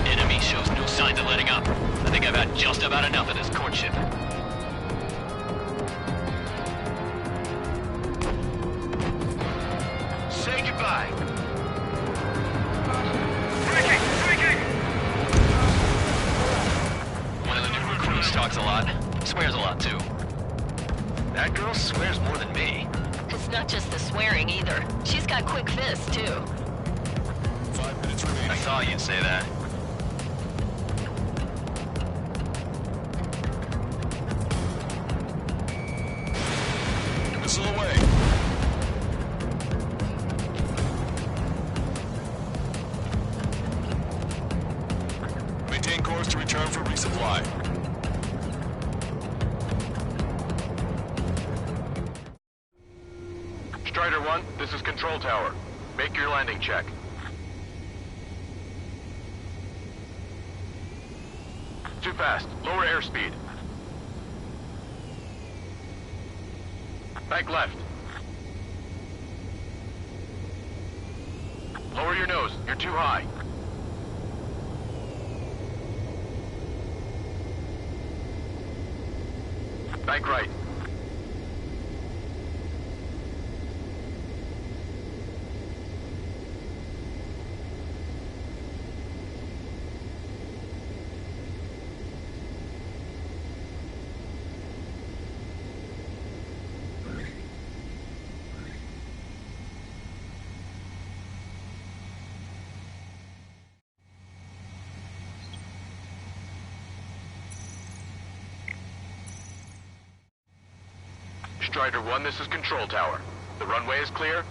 Enemy shows no signs of letting up. I think I've had just about enough of this courtship. Say goodbye. One of the new recruits talks a lot. Swears a lot, too. That girl swears more than me. It's not just the swearing either. She's got quick fists, too. 5 minutes remaining. I thought you'd say that. Missile away. Maintain course to return for resupply. Strider 1, this is Control Tower. Make your landing check. Too fast. Lower airspeed. Bank left. Lower your nose. You're too high. Bank right. Strider 1, this is Control Tower. The runway is clear.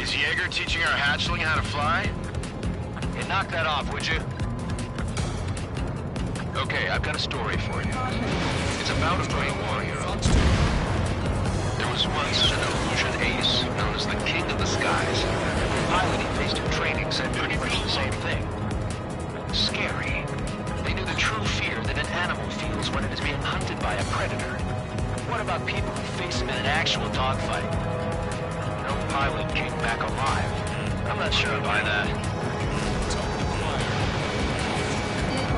Is Jaeger teaching our hatchling how to fly? Yeah, knock that off, would you? Okay, I've got a story for you. It's about a great war hero. There was once an illusion ace known as the King of the Skies. The pilot he faced in training said pretty much the same thing. Scary. They knew the true fear that an animal feels when it is being hunted by a predator. What about people who face him in an actual dogfight? No pilot came back alive. I'm not sure I buy that.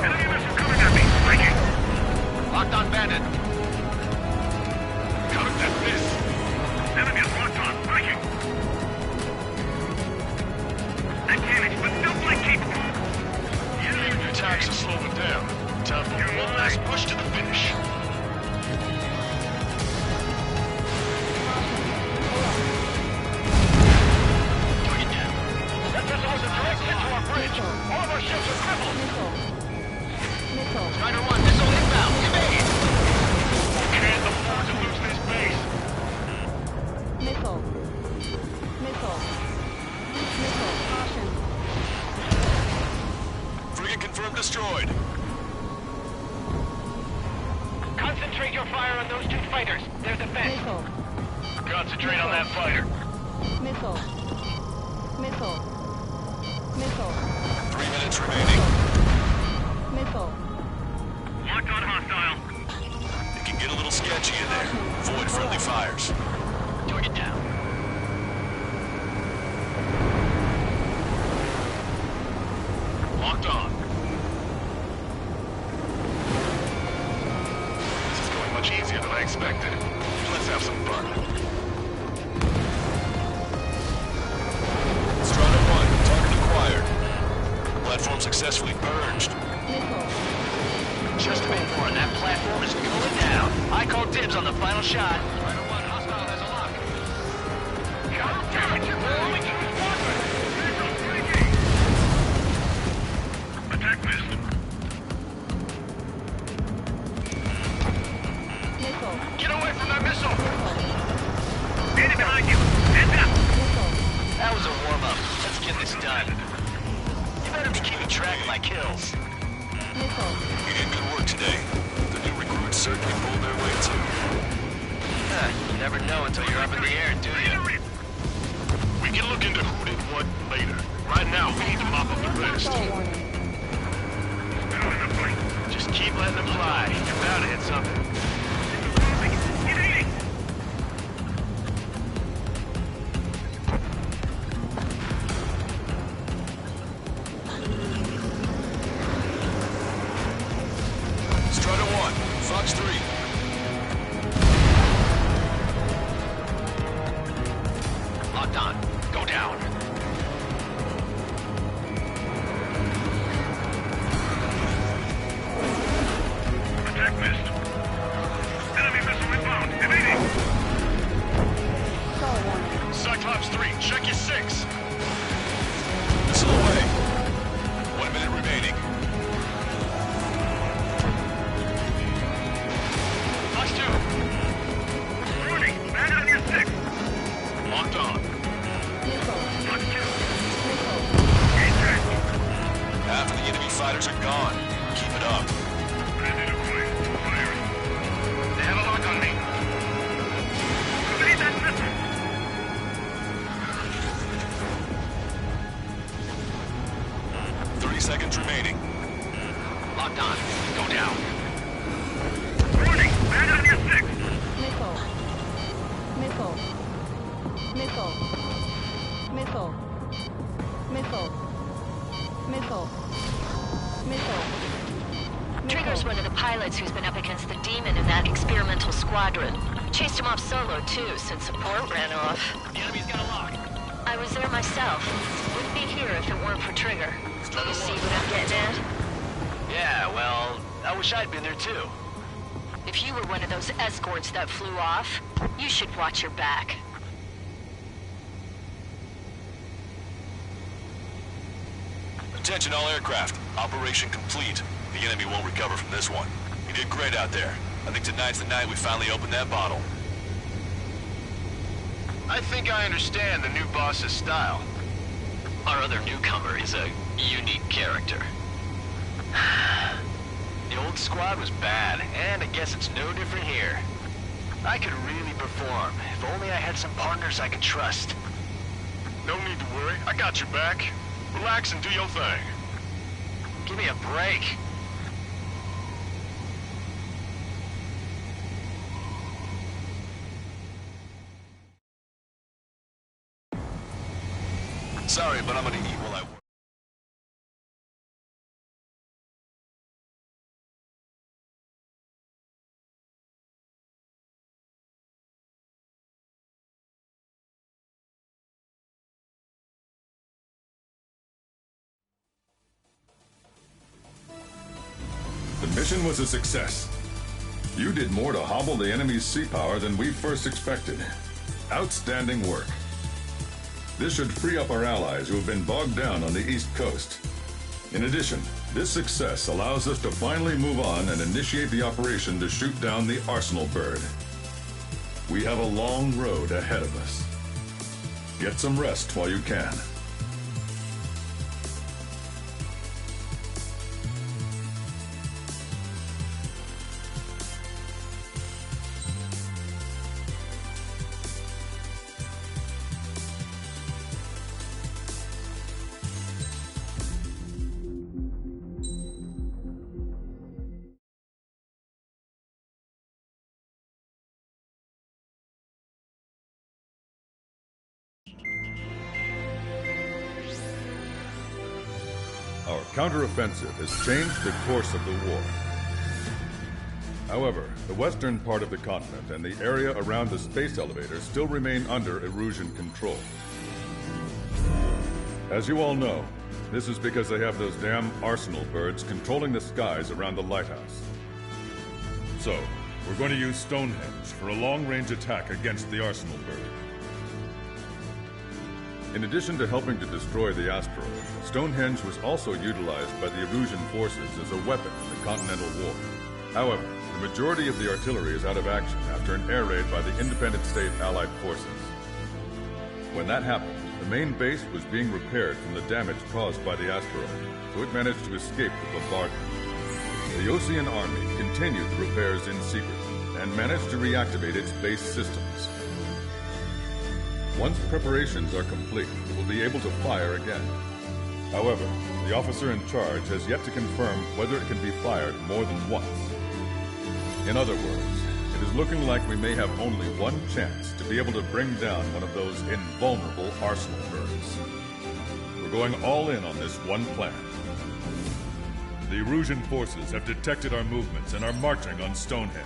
Enemy missile coming at me! Breaking! Locked on bandit. Contact this! Enemy is locked on! Breaking! Advantage, but still flight capable! The enemy attacks are slowing down. Time for one last push to the finish. All of our ships are crippled! Strider 1, missile inbound! Evade! Can't afford to lose this base! Missile. Caution. Frigate confirmed destroyed. Concentrate your fire on those two fighters. They're the best. Missile. Concentrate on that fighter. Missile. 3 minutes remaining. Missile. Locked on hostile. It can get a little sketchy in there. Avoid friendly fires. Doing it down. Locked on. This is going much easier than I expected. Let's have some fun. Strider 1, target acquired. Platform successfully purged. Just a bit more and that platform is going down. I call dibs on the final shot. Strider 1, hostile has a lock. God damn it, you're only two squadrons! Attack missed. Get away from that missile! Enemy behind you! Hands up! That was a warm-up. Let's get this done. You better be keeping track of my kills. You did good work today. The new recruits certainly pulled their weight too. You never know until you're up in the air, do you? We can look into who did what later. Right now, we need to mop up the rest. Just keep letting them fly. You're bound to hit something. Evading! 3. Locked on. Go down. Attack missed. Enemy missile inbound. Evading! Cyclops 3, check your 6. Missile away. 1 minute remaining. Fox 2. Rudy, man on your 6. Locked on. Fox 2. Engage track. Half of the enemy fighters are gone. Keep it up. Ready to fire. Fire. They have a lock on me. Evade that missile. 30 seconds remaining. Locked on. Go down. Warning, man on your 6. Missile. Trigger's one of the pilots who's been up against the demon in that experimental squadron. Chased him off solo, too, since support ran off. The enemy's got a lock. I was there myself. Wouldn't be here if it weren't for Trigger. You see what I'm getting at? Yeah, well, I wish I'd been there too. If you were one of those escorts that flew off, you should watch your back. Attention all aircraft. Operation complete. The enemy won't recover from this one. You did great out there. I think tonight's the night we finally open that bottle. I think I understand the new boss's style. Our other newcomer is a unique character. The old squad was bad, and I guess it's no different here. I could really perform, if only I had some partners I could trust. No need to worry. I got your back. Relax and do your thing. Give me a break. Sorry, but I'm gonna eat while I work. The mission was a success. You did more to hobble the enemy's sea power than we first expected. Outstanding work. This should free up our allies who have been bogged down on the East Coast. In addition, this success allows us to finally move on and initiate the operation to shoot down the Arsenal bird. We have a long road ahead of us. Get some rest while you can. Our counteroffensive has changed the course of the war. However, the western part of the continent and the area around the space elevator still remain under Erusian control. As you all know, this is because they have those damn Arsenal birds controlling the skies around the lighthouse. So, we're going to use Stonehenge for a long-range attack against the Arsenal bird. In addition to helping to destroy the asteroid, Stonehenge was also utilized by the Erusian forces as a weapon in the Continental War. However, the majority of the artillery is out of action after an air raid by the Independent State Allied forces. When that happened, the main base was being repaired from the damage caused by the asteroid, so it managed to escape the bombardment. The Ocean Army continued the repairs in secret and managed to reactivate its base systems. Once preparations are complete, it will be able to fire again. However, the officer in charge has yet to confirm whether it can be fired more than once. In other words, it is looking like we may have only one chance to be able to bring down one of those invulnerable Arsenal birds. We're going all in on this one plan. The Erusian forces have detected our movements and are marching on Stonehenge.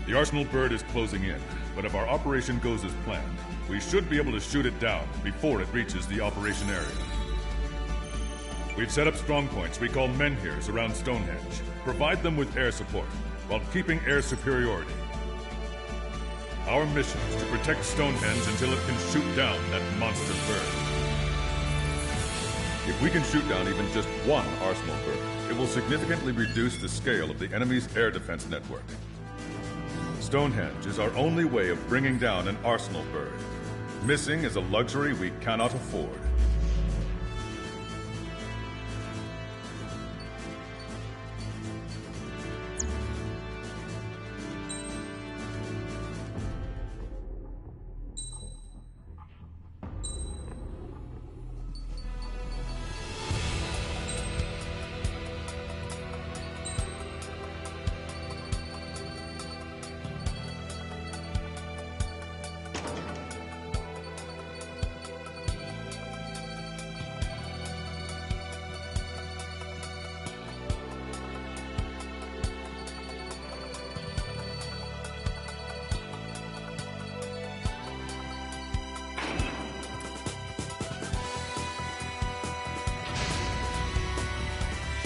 The Arsenal bird is closing in, but if our operation goes as planned, we should be able to shoot it down before it reaches the operation area. We've set up strongpoints we call menhirs around Stonehenge. Provide them with air support, while keeping air superiority. Our mission is to protect Stonehenge until it can shoot down that monster bird. If we can shoot down even just one Arsenal bird, it will significantly reduce the scale of the enemy's air defense network. Stonehenge is our only way of bringing down an Arsenal bird. Missing is a luxury we cannot afford.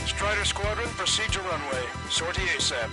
Strider Squadron, proceed to runway. Sortie ASAP.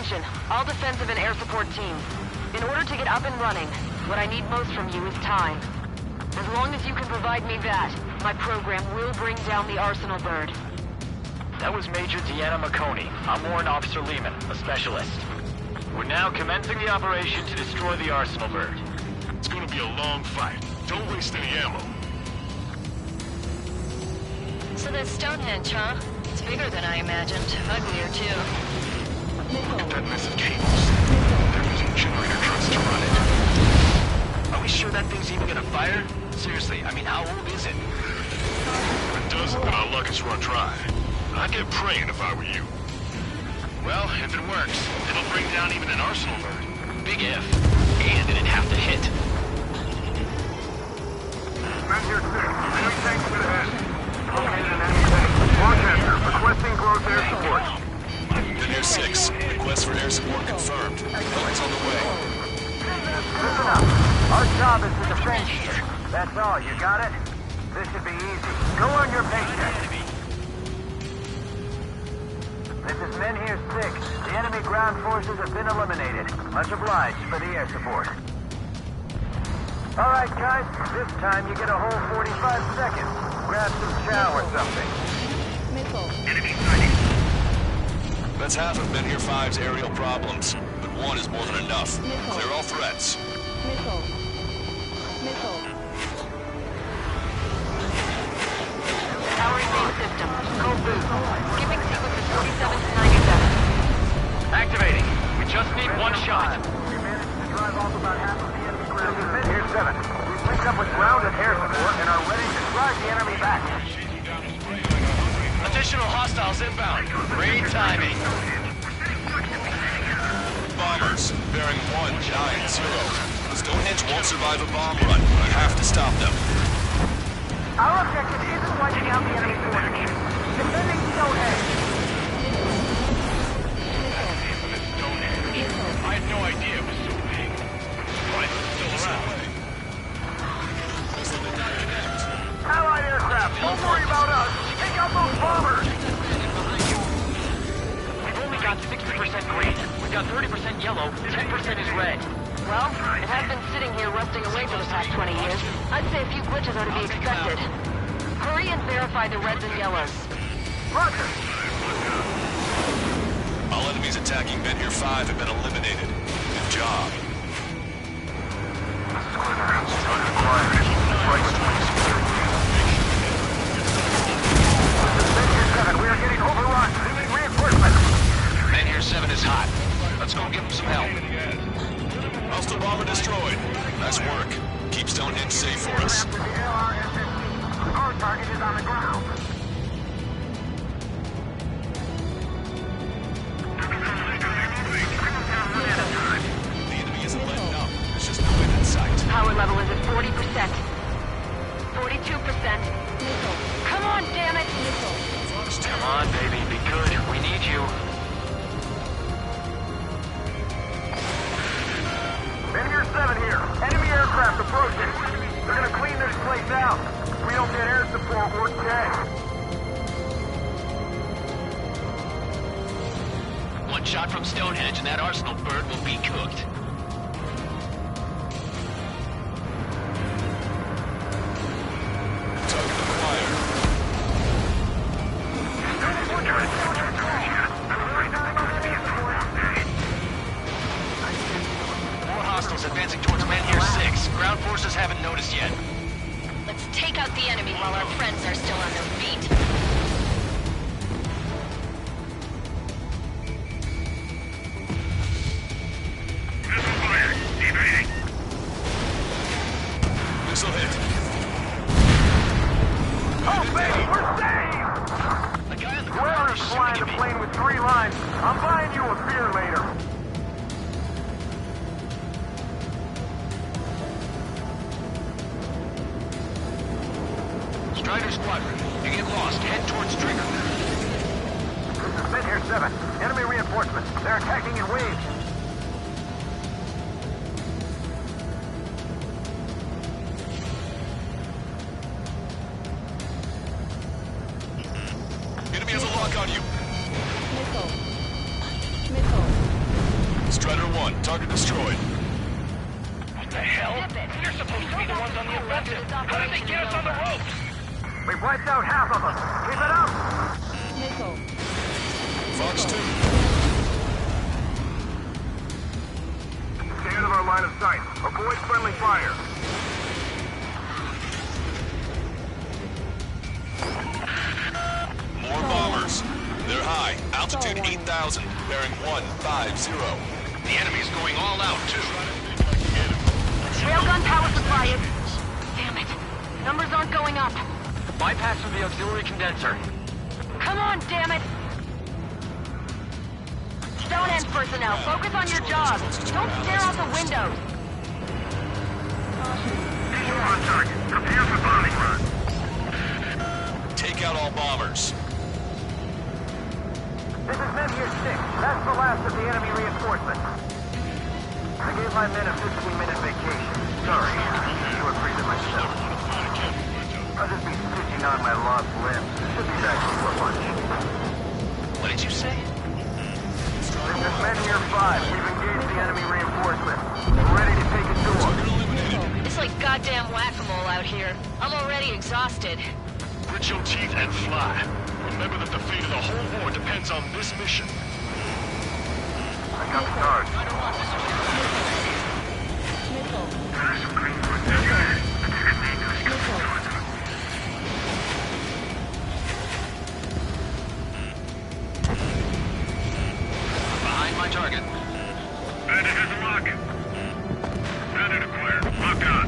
Attention, all defensive and air support teams. In order to get up and running, what I need most from you is time. As long as you can provide me that, my program will bring down the Arsenal bird. That was Major Deanna McConey. I'm Warrant Officer Lehman, a specialist. We're now commencing the operation to destroy the Arsenal bird. It's gonna be a long fight. Don't waste any ammo. So that's Stonehenge, huh? It's bigger than I imagined. Uglier, too. Look at that mess of cables. They're using generator trucks to run it. Are we sure that thing's even gonna fire? Seriously, I mean, how old is it? If it doesn't, then our luck is run dry. I'd get praying if I were you. Well, if it works, it'll bring down even an Arsenal bird. Big if. And it'd have to hit. Men here 6. Enemy tanks to the head. Located an enemy tank. Rochester, requesting close air support. Engineer 6, request for air support confirmed. Plane's on the way. Listen up. Our job is to defend here. That's all. You got it? This should be easy. Go on your paycheck. This is Men here 6. The enemy ground forces have been eliminated. Much obliged for the air support. All right, guys. This time you get a whole 45 seconds. Grab some chow or something. Missile. Enemy sighting. That's half of Men here 5's aerial problems, but one is more than enough. Missile. Clear all threats. Missile. Missile. Powering main system. Cold boot. Skipping sequences 47 to 97. Activating. We just need one shot. We managed to drive off about half of the enemy ground. This is Men here 7. We've linked up with ground and air support and are ready to drive the enemy back. Additional hostiles inbound. Great timing. Bombers, bearing 190. Stonehenge won't survive a bomb run. You have to stop them. Our objective isn't wiping out the enemy forces. Defending Stonehenge. I had no idea it was so big. But it's still around. Allied aircraft, don't worry about us. Take out those bombers. We've only got 60% green. We've got 30% yellow. 10% is red. Well, it has been sitting here rusting away for the past 20 years. I'd say a few glitches are to be expected. Hurry and verify the reds and yellows. Roger. All enemies attacking Men here 5 have been eliminated. Good job. Men here 7, we are getting overrun. We need reinforcements. Men here 7 is hot. Let's go give them some help. Hostile bomber destroyed. Nice work. Keep Stonehenge safe for us. After the LRSSC, our target is on the ground. The enemy isn't letting up. There's just no end in sight. Power level is at 40%. 42%. Come on, damn it! Come on, baby. Be good. We need you. Men here 7 here. Enemy aircraft approaching. They're gonna clean this place out. If we don't get air support, we're dead. One shot from Stonehenge and that Arsenal bird will be cooked. Target acquired. More hostiles advancing towards Men here 6. Ground forces haven't noticed yet. Let's take out the enemy while our friends are still on their feet. Missile hit. Oh, baby, we're saved! The guy on the Whoever's flying the plane with 3 lines, I'm buying you a beer later. Strider Squadron, you get lost. Head towards Trigger. This is Men here 7. Enemy reinforcements. They're attacking in waves. Enemy has a lock on you. Missile. Missile. Strider 1, target destroyed. What the hell? We're supposed to be the ones on the offensive. How did they get us on the ropes? We've wiped out half of them. Keep it up! Missile. Fox 2. Stay out of our line of sight. Avoid friendly fire. More bombers. They're high. Altitude 8,000. Bearing 150. The enemy's going all out, too. Railgun power supply is... Damn it. Numbers aren't going up. Bypassing the auxiliary condenser. Come on, damn it! Stone End personnel, focus on your job. Don't stare out the windows. Visual on target. Prepare for bombing run. Take out all bombers. This is Men here 6. That's the last of the enemy reinforcements. I gave my men a 15-minute vacation. Sorry, short breather myself. I'll just be stitching on my lost limbs. Should be back before lunch. What did you say? This is Men here 5. We've engaged the enemy reinforcements. We're ready to take a door. It's like goddamn whack-a-mole out here. I'm already exhausted. Grit your teeth and fly. Remember that the fate of the whole war depends on this mission. I got the guard. Behind my target. Bandit has a lock. Bandit acquired. Lock on.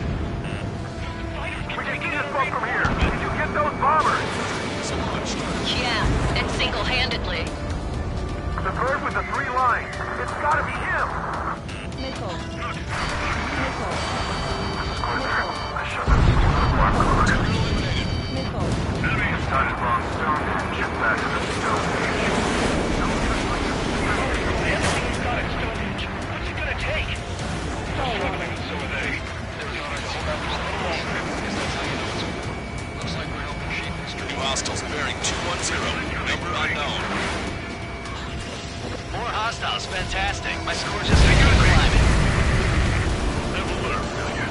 We can get this boat from here. Did you get those bombers? Yeah, and single-handedly. The bird with the 3 lines. It's gotta be him. Missile. Missile. I shut this to Missile. Enemy has started long stone and get back to the stone. Everything's got its Stonehenge. What's it gonna take? Struggling, so are they. New hostiles bearing 210. Number unknown. More hostiles, fantastic. My score just begun climbing. Never learn, will you?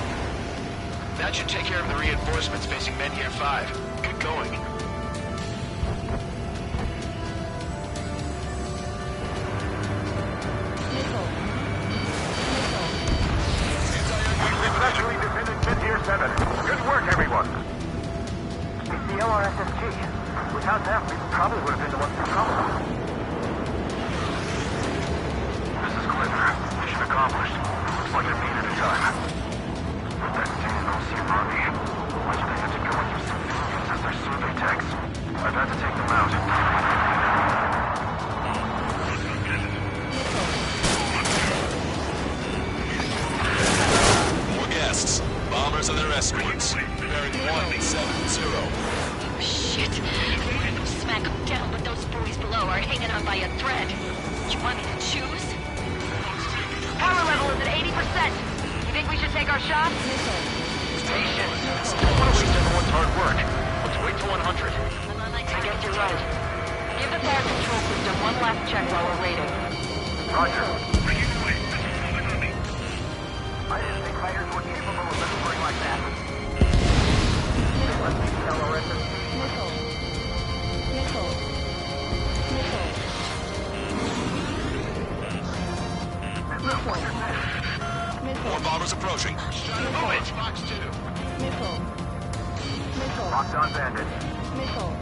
That should take care of the reinforcements facing Men here 5. Good going. Missile. We successfully defended Men here 7. Good work, everyone. It's the LRSSG. Without them, we probably would have been the ones to trouble. This is Clipper. Mission accomplished. Looks like I needed a time. But that damn LC Robbie. Why do they have to go and use civilians as their survey techs? I've had to take them out. More guests. Bombers and their escorts. Bearing 170. Shit. Smack them down, but those boys below are hanging on by a thread. You want me to choose? Power level is at 80%. You think we should take our shot? Patient. Don't want to waste everyone's hard work. Let's wait till 100. I guess you're right. Give the fire control system one last check while we're waiting. Roger. Bring it away. This is falling on me. I didn't think fighters were capable of maneuvering like that. They must be LRSSG. Missile. Missile. Missile. Missile. More bombers approaching. Move it! Fox 2. Missile. Missile. Locked on bandit. Missile.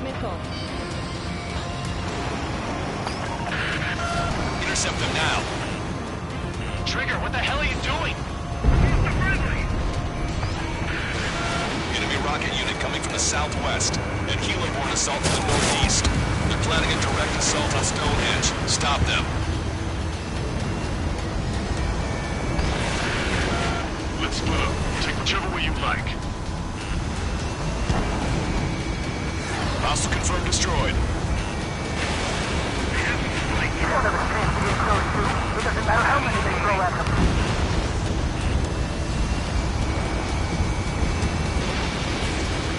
Missile. Intercept them now. Trigger, what the hell are you doing? Enemy rocket unit coming from the southwest. And helo-borne assault to the northeast. They're planning a direct assault on Stonehenge. Stop them. Let's split up. Take whichever way you like. Hostile confirmed destroyed. You don't have a chance against those two. It doesn't matter how many they throw at them.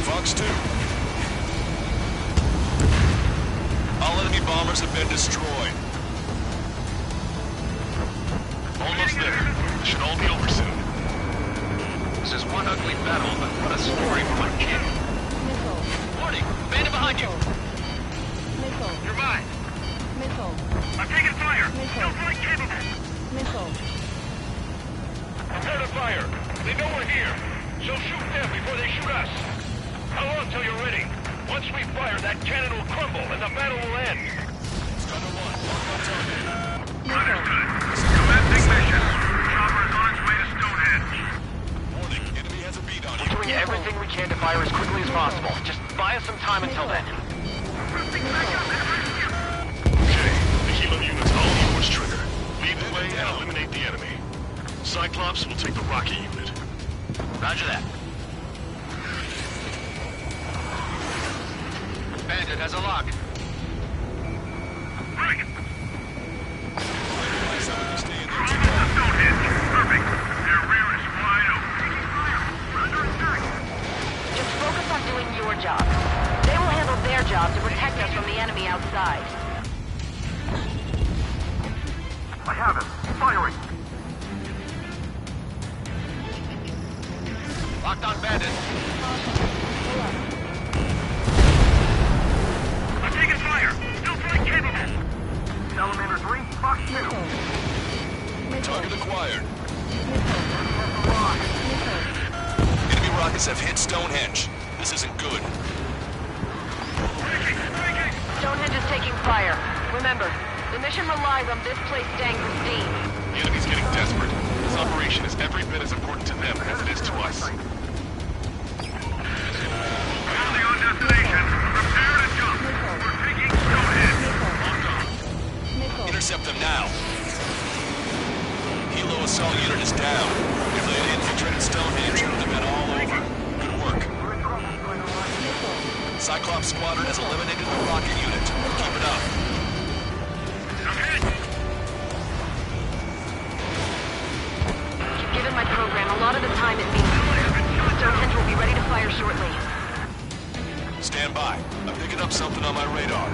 Fox 2. All enemy bombers have been destroyed. there. It should all be over soon. This is one ugly battle, but what a story from a kid. Missile. Warning! Bandit behind you! Missile. You're mine. Missile. I'm taking fire. Missile. Still flight capable. Missile. Prepare to fire. They know we're here. So shoot them before they shoot us. How long till you're ready? Once we fire, that cannon will crumble and the battle will end. Strider 1, mark on target. Understood. Commencing mission. Chopper is on its way to Stonehenge. Warning, enemy has a beat on you. We're doing everything we can to fire as quickly as possible. Just buy us some time until then. Okay, the Hilo unit's all yours, Trigger. Lead the way and eliminate the enemy. Cyclops will take the Rocky unit. Roger that. Bandit has a lock. Right. Stay in there. Almost to Stonehenge. Perfect. Their rear is wide open. Taking fire. We're under attack. Just focus on doing your job. They will handle their job to protect us from the enemy outside. I have him. Firing. Locked on Bandit. I'm taking fire. Still flight capable. Salamander 3, Fox 2. Target acquired. Missile. Enemy rockets have hit Stonehenge. This isn't good. Stonehenge is taking fire. Remember, the mission relies on this place staying pristine. The enemy's getting desperate. This operation is every bit as important to them as it is to us. Holding on destination. Prepare to jump. We're taking Stonehenge. Intercept them now. Hilo assault unit is down. If they had infiltrated Stonehenge, it would have been all over. Good work. Cyclops Squadron has eliminated the rocket unit. Keep it up. Given my program, a lot of the time it means Stonehenge will be ready to fire shortly. Stand by. I'm picking up something on my radar.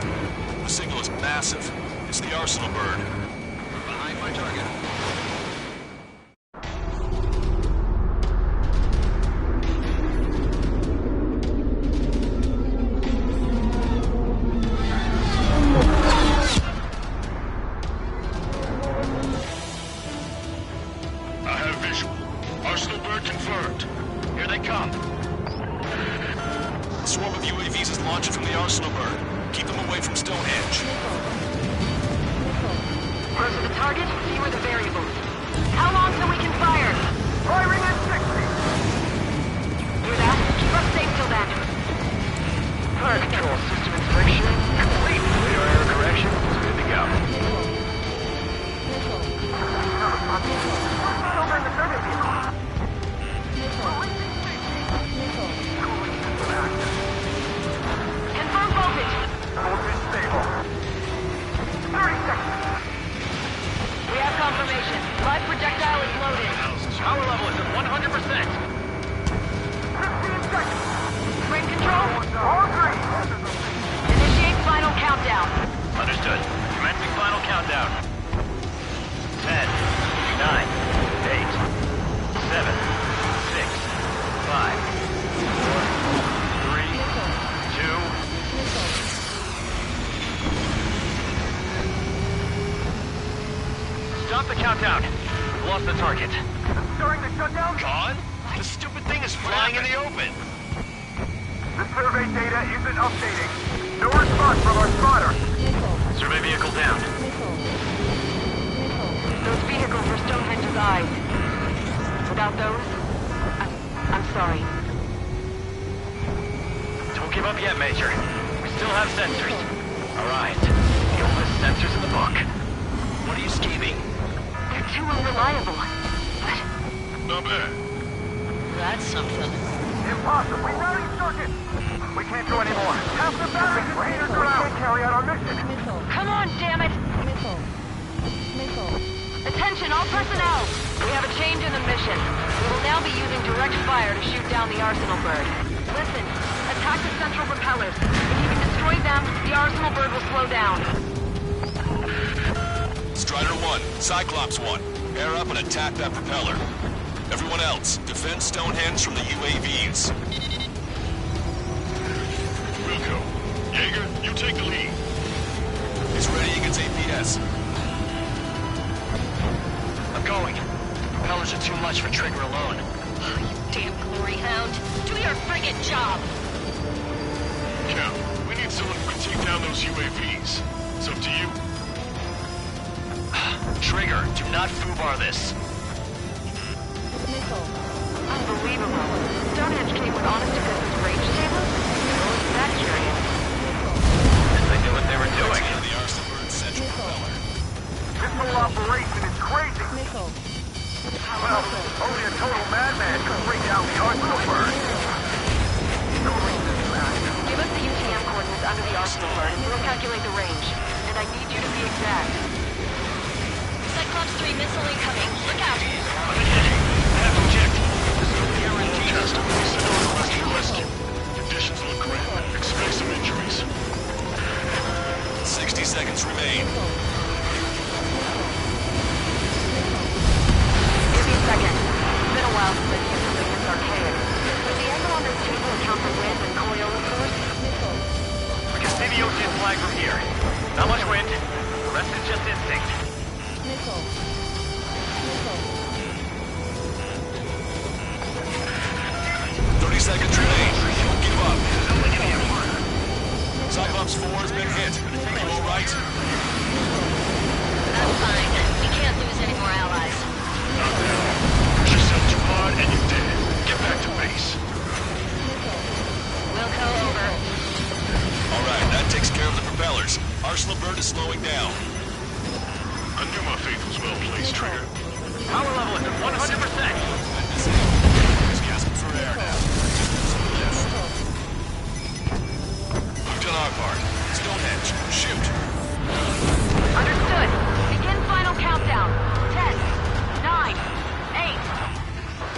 The signal is massive. It's the Arsenal bird. Behind my target. I have visual. Arsenal bird confirmed. Here they come. A swarm of UAVs is launching from the Arsenal bird. Keep them away from Stonehenge. Closer the target, fewer the variables. How long till we can fire? Firing at 60. Hear that? Keep us safe till then. Fire control system inspection complete. Radar error correction is good to go. Over in the service vehicle. Confirm voltage. Voltage stable. 30 seconds. We have confirmation. Live projectile is loaded. Power level is at 100%. 15 seconds. Frame control. All green. Initiate final countdown. Understood. Commencing final countdown. 10, 9, 8, 7, 6, 5, 4, 3, 2. Stop the countdown. We've lost the target. Starting the shutdown. Gone? The stupid thing is flying in the open. The survey data isn't updating. No response from our spotter. Survey vehicle down. Those vehicles were Stonehenge's eyes. Without those, I'm sorry. Don't give up yet, Major. We still have sensors. All right. The oldest sensors in the book. What are you scheming? They're too unreliable. But Not bad. that's something. Impossible. Rerouting circuit. We can't do anymore. Half the battery containers are out. We can't carry out our mission. Come on, damn it! Attention, all personnel! We have a change in the mission. We will now be using direct fire to shoot down the Arsenal bird. Listen, attack the central propellers. If you can destroy them, the Arsenal bird will slow down. Strider 1, Cyclops 1. Air up and attack that propeller. Everyone else, defend Stonehenge from the UAVs. Wilco. Jaeger, you take the lead. He's readying its APS. I'm going. The propellers are too much for Trigger alone. You damn glory hound. Do your friggin' job! Cal, we need someone who can take down those UAVs. It's up to you. Trigger, do not foobar this. Missile. Unbelievable. Stonehenge came with honest-to-goodness range tables? Well, isn't that curious? They knew what they were doing. The Arsenal Bird central propeller. This whole operation is crazy. Missile. Well, only a total madman could bring down the Arsenal Bird. Give us the UTM coordinates under the Arsenal Bird and we'll calculate the range. And I need you to be exact. Cyclops 3 missile incoming. Look out! Have objective. Castor, we sent a request for rescue. Conditions look grim. Expect some injuries. 60 seconds remain. Give me a second. It's been a while since I've used something this archaic. Does the angle on this table account for wind and Coriolis force? We can see the ocean flag from here. Not much wind. The rest is just instinct. Missile. Missile. 30 seconds remain. Don't give up. Cyclops 4 has been hit. Are you all right? I'm fine. We can't lose any more allies. Not now. Push yourself too hard and you're dead. Get back to base. Wilco, over. All right, that takes care of the propellers. Arsenal Bird is slowing down. I knew my faith was well placed, Trigger. Power level is at 100%. He's gasping for air now. Yes. We've done our part. Stonehenge, shoot. Understood. Begin final countdown. 10, 9, 8,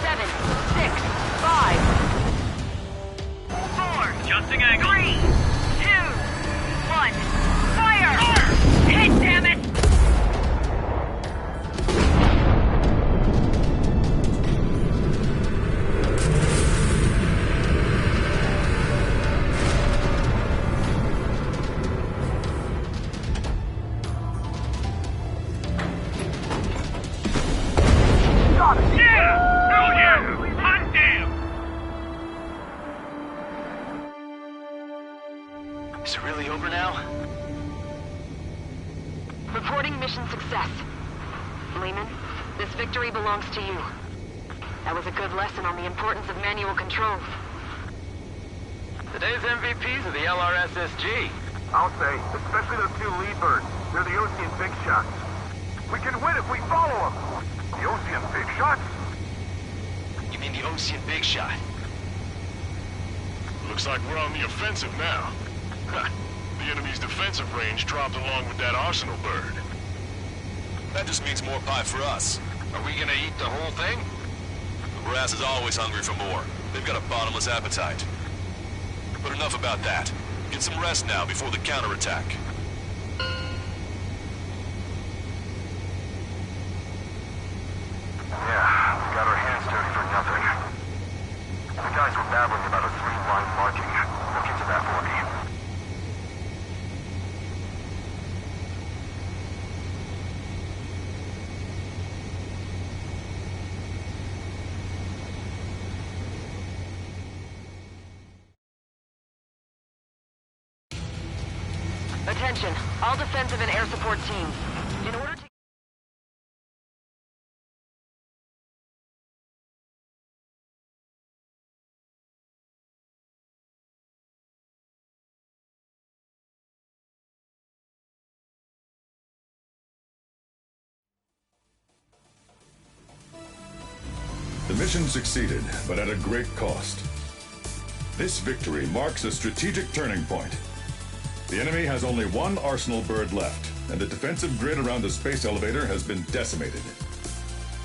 7, 6, 5, 4, Adjusting angle. 3, 2, 1. Fire! Hit, damn it! Is it really over now? Reporting mission success. Lehman, this victory belongs to you. That was a good lesson on the importance of manual control. Today's MVPs are the LRSSG. I'll say, especially those two lead birds. They're the Ocean Big Shots. We can win if we follow them. The Ocean Big Shots? You mean the Ocean Big Shot? Looks like we're on the offensive now. The enemy's defensive range dropped along with that Arsenal Bird. That just means more pie for us. Are we gonna eat the whole thing? The brass is always hungry for more. They've got a bottomless appetite. But enough about that. Get some rest now before the counterattack. Yeah, we got our hands dirty for nothing. The guys were babbling about a three-line marking. Look into that for me. Attention, all defensive and air support teams. In order to... The mission succeeded, but at a great cost. This victory marks a strategic turning point. The enemy has only one Arsenal Bird left, and the defensive grid around the space elevator has been decimated.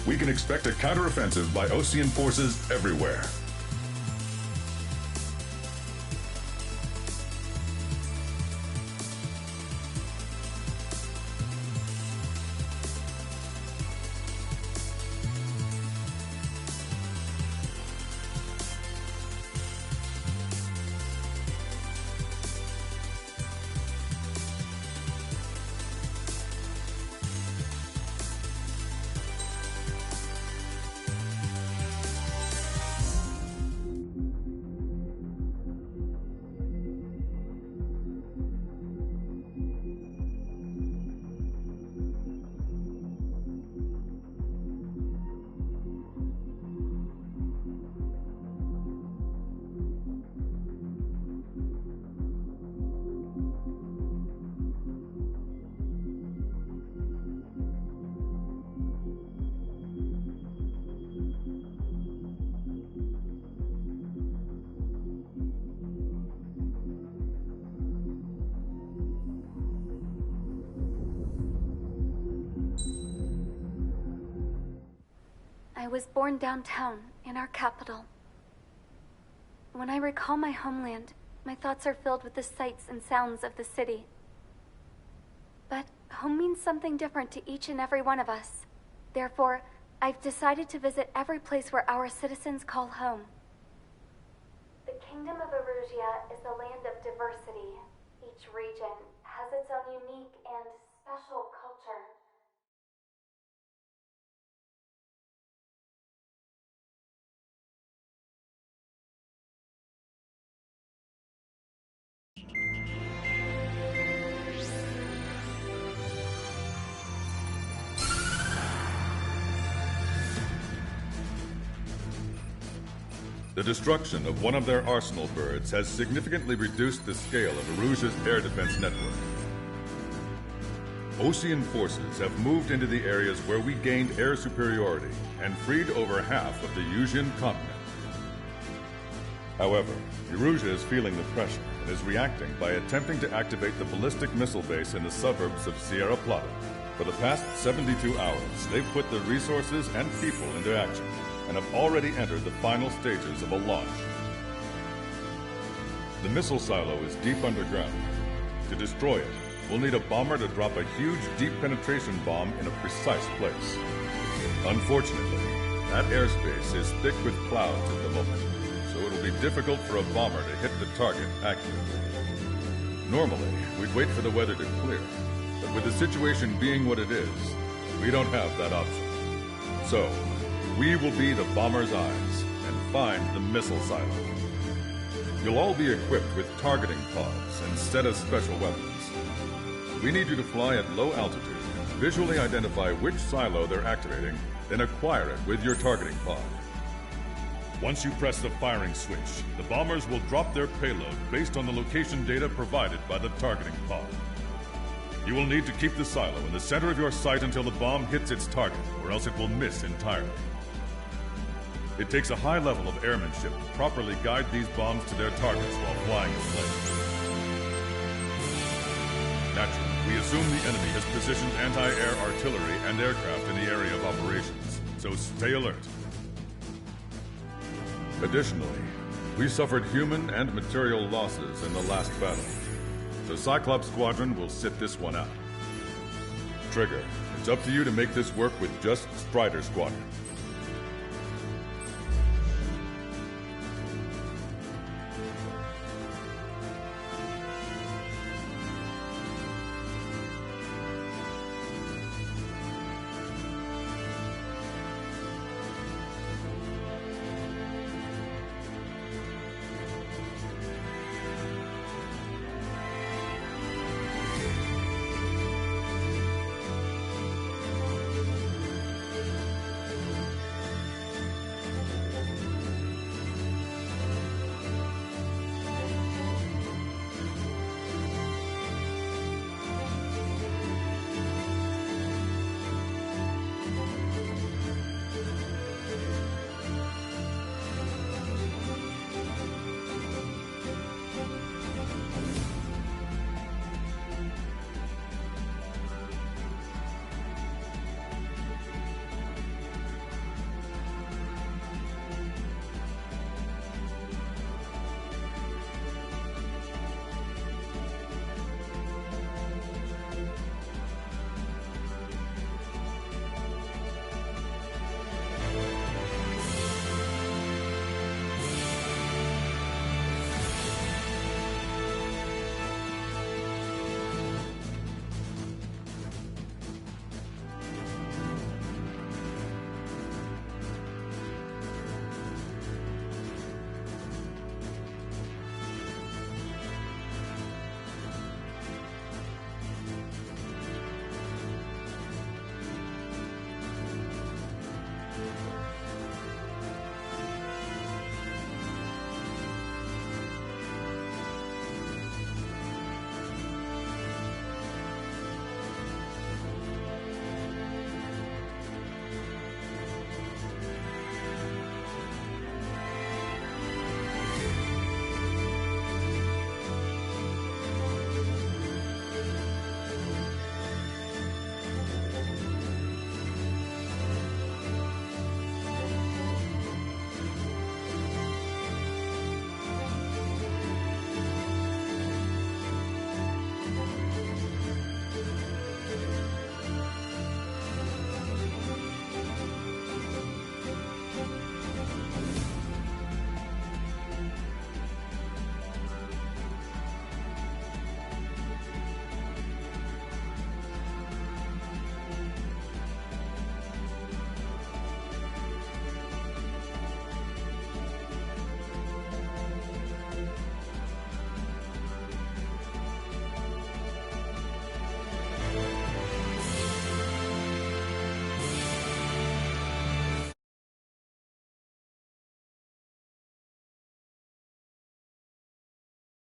We can expect a counteroffensive by Ocean forces everywhere. I was born downtown, in our capital. When I recall my homeland, my thoughts are filled with the sights and sounds of the city. But home means something different to each and every one of us. Therefore, I've decided to visit every place where our citizens call home. The Kingdom of Erusia is a land of diversity. Each region has its own unique and special culture. The destruction of one of their arsenal birds has significantly reduced the scale of Erusia's air defense network. Ocean forces have moved into the areas where we gained air superiority and freed over half of the Eusian continent. However, Erusia is feeling the pressure and is reacting by attempting to activate the ballistic missile base in the suburbs of Sierra Plata. For the past 72 hours, they've put the resources and people into action and have already entered the final stages of a launch. The missile silo is deep underground. To destroy it, we'll need a bomber to drop a huge deep penetration bomb in a precise place. Unfortunately, that airspace is thick with clouds at the moment, so it'll be difficult for a bomber to hit the target accurately. Normally, we'd wait for the weather to clear, but with the situation being what it is, we don't have that option. So, we will be the bomber's eyes and find the missile silo. You'll all be equipped with targeting pods instead of special weapons. We need you to fly at low altitude, visually identify which silo they're activating, then acquire it with your targeting pod. Once you press the firing switch, the bombers will drop their payload based on the location data provided by the targeting pod. You will need to keep the silo in the center of your sight until the bomb hits its target, or else it will miss entirely. It takes a high level of airmanship to properly guide these bombs to their targets while flying the plane. Naturally, we assume the enemy has positioned anti-air artillery and aircraft in the area of operations, so stay alert. Additionally, we suffered human and material losses in the last battle, so Cyclops Squadron will sit this one out. Trigger, it's up to you to make this work with just Strider Squadron.